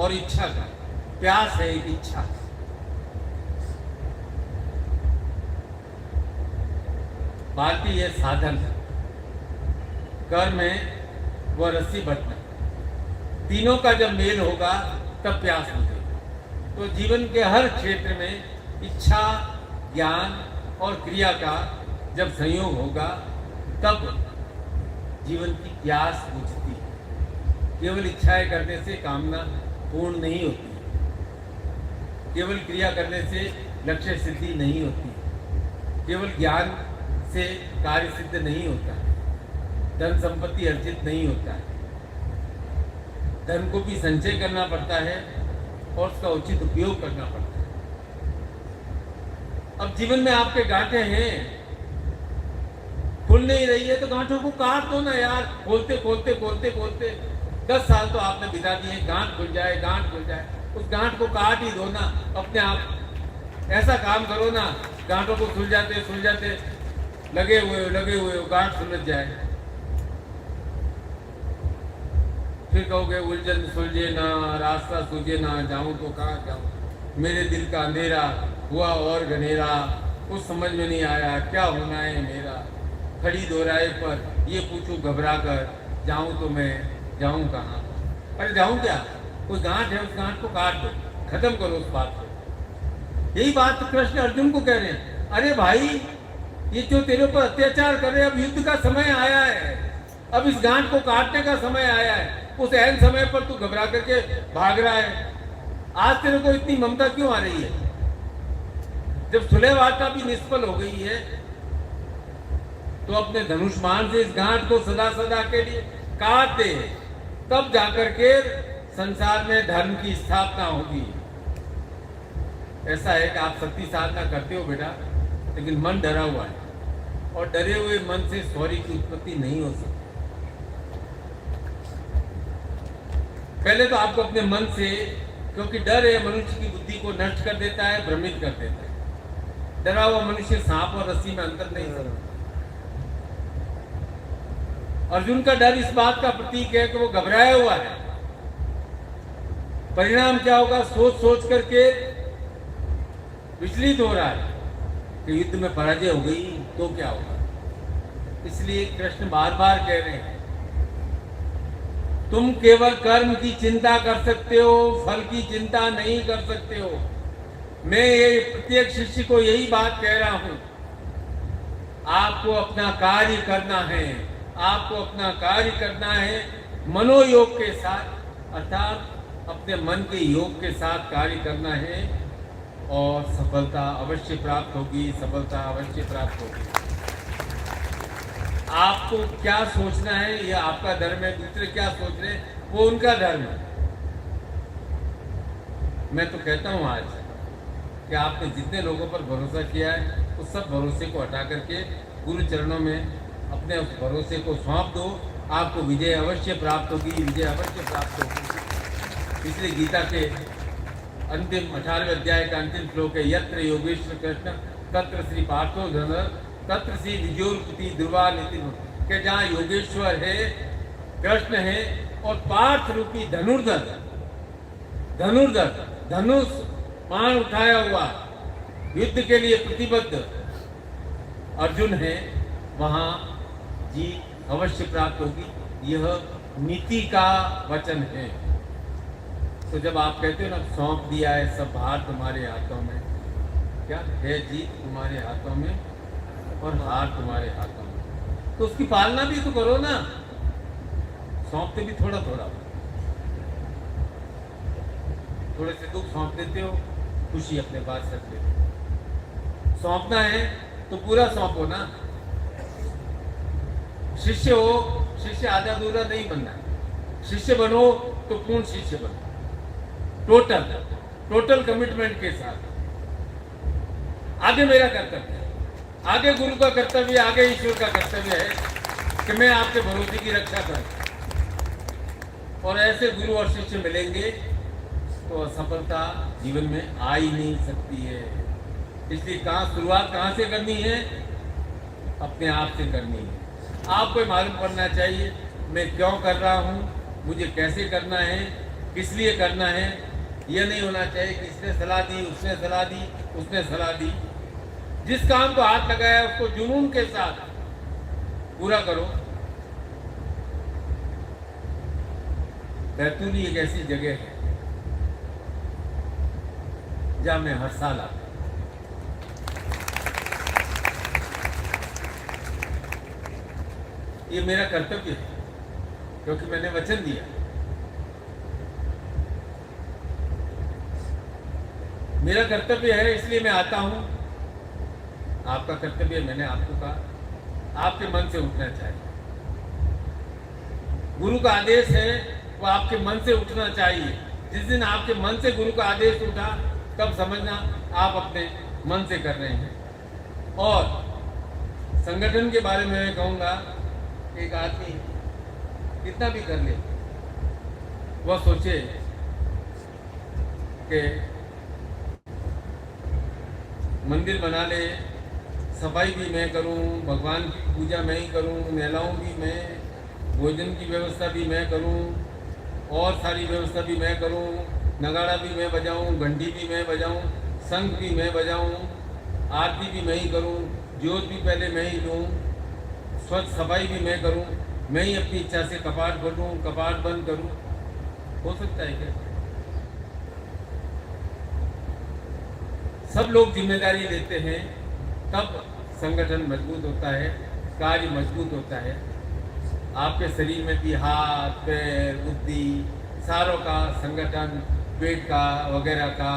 और इच्छा का, प्यास है एक इच्छा, बाल्टी है साधन, कर्म है वह रस्सी बटना, तीनों का जब मेल होगा तब प्यास बुझेगी। तो जीवन के हर क्षेत्र में इच्छा, ज्ञान और क्रिया का जब संयोग होगा तब जीवन की प्यास बुझती है। केवल इच्छाएं करने से कामना पूर्ण नहीं होती, केवल क्रिया करने से लक्ष्य सिद्धि नहीं होती, केवल ज्ञान से कार्य सिद्ध नहीं होता, धन संपत्ति अर्जित नहीं होता है। धन को भी संचय करना पड़ता है और उसका उचित उपयोग करना पड़ता है। अब जीवन में आपके गांठें हैं, खुल नहीं रही है तो गांठों को काट दो ना यार। खोलते खोलते खोलते खोलते 10 साल तो आपने बिता दिए, गांठ खुल जाए, गांठ खुल जाए, उस गांठ को काट ही दो ना अपने आप। ऐसा काम करो ना, गांठों को सुलझाते लगे हुए गांठ सुलझ जाए। फिर कहोगे उलझन सुलझे ना, रास्ता सूझे ना, जाऊं तो कहाँ जाऊं, मेरे दिल का अंधेरा हुआ और घनेरा, कुछ समझ में नहीं आया क्या होना है मेरा। खड़ी दोराहे पर ये पूछूं घबरा कर, जाऊं तो मैं जाऊं कहाँ। अरे जाऊं क्या, कोई गांठ है, उस गांठ को काट दो, खत्म करो उस बात को। यही बात तो कृष्ण अर्जुन को कह रहे हैं। अरे भाई, ये जो तेरे ऊपर अत्याचार कर रहे हैं, अब युद्ध का समय आया है, अब इस गांठ को काटने का समय आया है। उस ऐन समय पर तू घबरा करके भाग रहा है। आज तेरे को इतनी ममता क्यों आ रही है? जब सुलह वार्ता भी निष्फल हो गई है तो अपने धनुष्मान से इस गांठ को सदा सदा के लिए काट दे, तब जाकर के संसार में धर्म की स्थापना होगी। ऐसा है कि आप सत्य साधना करते हो बेटा, लेकिन मन डरा हुआ है और डरे हुए मन से शौर्य की उत्पत्ति नहीं हो सकती। पहले तो आपको अपने मन से, क्योंकि डर है मनुष्य की बुद्धि को नष्ट कर देता है, भ्रमित कर देता है। डरा हुआ मनुष्य सांप और रस्सी में अंतर नहीं करता। अर्जुन का डर इस बात का प्रतीक है कि वो घबराया हुआ है। परिणाम क्या होगा, सोच सोच करके विचलित हो रहा है कि युद्ध में पराजय हो गई तो क्या होगा। इसलिए कृष्ण बार बार कह रहे हैं, तुम केवल कर्म की चिंता कर सकते हो, फल की चिंता नहीं कर सकते हो। मैं ये प्रत्येक शिष्य को यही बात कह रहा हूं, आपको अपना कार्य करना है, आपको अपना कार्य करना है मनोयोग के साथ, अर्थात अपने मन के योग के साथ कार्य करना है और सफलता अवश्य प्राप्त होगी, सफलता अवश्य प्राप्त होगी। आपको क्या सोचना है ये आपका धर्म है, दूसरे क्या सोच रहे हैं वो उनका धर्म है। मैं तो कहता हूं आज कि आपने जितने लोगों पर भरोसा किया है उस सब भरोसे को हटा करके गुरु चरणों में अपने उस भरोसे को सौंप दो। आपको विजय अवश्य प्राप्त होगी, विजय अवश्य प्राप्त होगी। इसलिए गीता के अंतिम 18वें अध्याय का अंतिम श्लोक है, यत्र योगेश्वर कृष्ण तत्र श्री पार्थो धनुर्धर तत्र श्री द्विजोपति ध्रुवा नितिन। के जहाँ योगेश्वर है, कृष्ण है और पार्थ रूपी धनुर्धर धनुष बाण उठाया हुआ युद्ध के लिए प्रतिबद्ध अर्जुन है, वहां जीत अवश्य प्राप्त होगी। यह नीति का वचन है। तो जब आप कहते हो ना सौंप दिया है सब भार तुम्हारे हाथों में, क्या है, जीत तुम्हारे हाथों में और हार तुम्हारे हाथों में, तो उसकी पालना भी तो करो ना। सौंपते भी थोड़ा थोड़ा, थोड़े से दुख सौंप देते हो, खुशी अपने पास रख लेते हो। सौंपना है तो पूरा सौंपो ना। शिष्य हो, शिष्य आधा अधूरा नहीं बनना। शिष्य बनो तो पूर्ण शिष्य बनो, टोटल कमिटमेंट के साथ। आगे मेरा कर्तव्य है, आगे गुरु का कर्तव्य, आगे ईश्वर का कर्तव्य है कि मैं आपके भरोसे की रक्षा करूं। और ऐसे गुरु और शिष्य मिलेंगे तो असफलता जीवन में आ ही नहीं सकती है। इसलिए शुरुआत कहाँ से करनी है? अपने आप से करनी है। आपको मालूम पड़ना चाहिए मैं क्यों कर रहा हूँ, मुझे कैसे करना है, किस लिए करना है। यह नहीं होना चाहिए कि इसने सलाह दी, उसने सलाह दी, उसने सलाह दी। जिस काम को हाथ लगाया उसको जुनून के साथ पूरा करो। बैतूल एक ऐसी जगह है जहां मैं हर साल आता हूं। ये मेरा कर्तव्य है क्योंकि मैंने वचन दिया। मेरा कर्तव्य है इसलिए मैं आता हूं। आपका कर्तव्य, मैंने आपको कहा, आपके मन से उठना चाहिए। गुरु का आदेश है वो आपके मन से उठना चाहिए। जिस दिन आपके मन से गुरु का आदेश उठा तब समझना आप अपने मन से कर रहे हैं। और संगठन के बारे में मैं कहूँगा, एक आदमी कितना भी कर ले, वह सोचे कि मंदिर बना ले, सफाई भी मैं करूं, भगवान की पूजा मैं ही करूं, महिलाओं की मैं, भोजन की व्यवस्था भी मैं करूं, और सारी व्यवस्था भी मैं करूं, नगाड़ा भी मैं बजाऊं, घंटी भी मैं बजाऊं, शंख भी मैं बजाऊं, आरती भी मैं ही करूं, ज्योत भी पहले मैं ही दूं, स्वच्छ सफाई भी मैं करूं, मैं ही अपनी इच्छा से कपाट खोलूं, कपाट बंद करूं। हो सकता है क्या? सब लोग जिम्मेदारी लेते हैं तब संगठन मजबूत होता है, कार्य मजबूत होता है। आपके शरीर में भी हाथ, पैर, बुद्धि, सारों का संगठन, पेट का वगैरह का,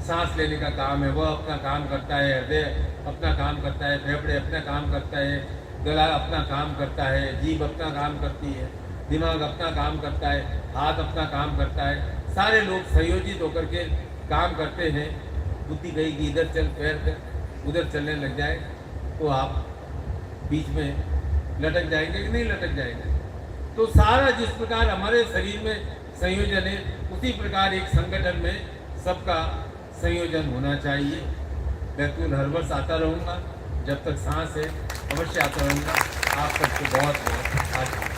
सांस लेने का काम है, वह अपना काम करता है, हृदय अपना काम करता है, फेफड़े अपना काम करता है, गला अपना काम करता है, जीभ अपना काम करती है, दिमाग अपना काम करता है, हाथ अपना काम करता है। सारे लोग संयोजित होकर के काम करते हैं। बुद्धि गई कि इधर चल, पैर उधर चलने लग जाए तो आप बीच में लटक जाएंगे कि नहीं लटक जाएंगे। तो सारा जिस प्रकार हमारे शरीर में संयोजन है, उसी प्रकार एक संगठन में सबका संयोजन होना चाहिए। बैतूल हर वर्ष आता रहूँगा, जब तक सांस है अवश्य आता रहूँगा। आप सबको बहुत बहुत आशीर्वाद।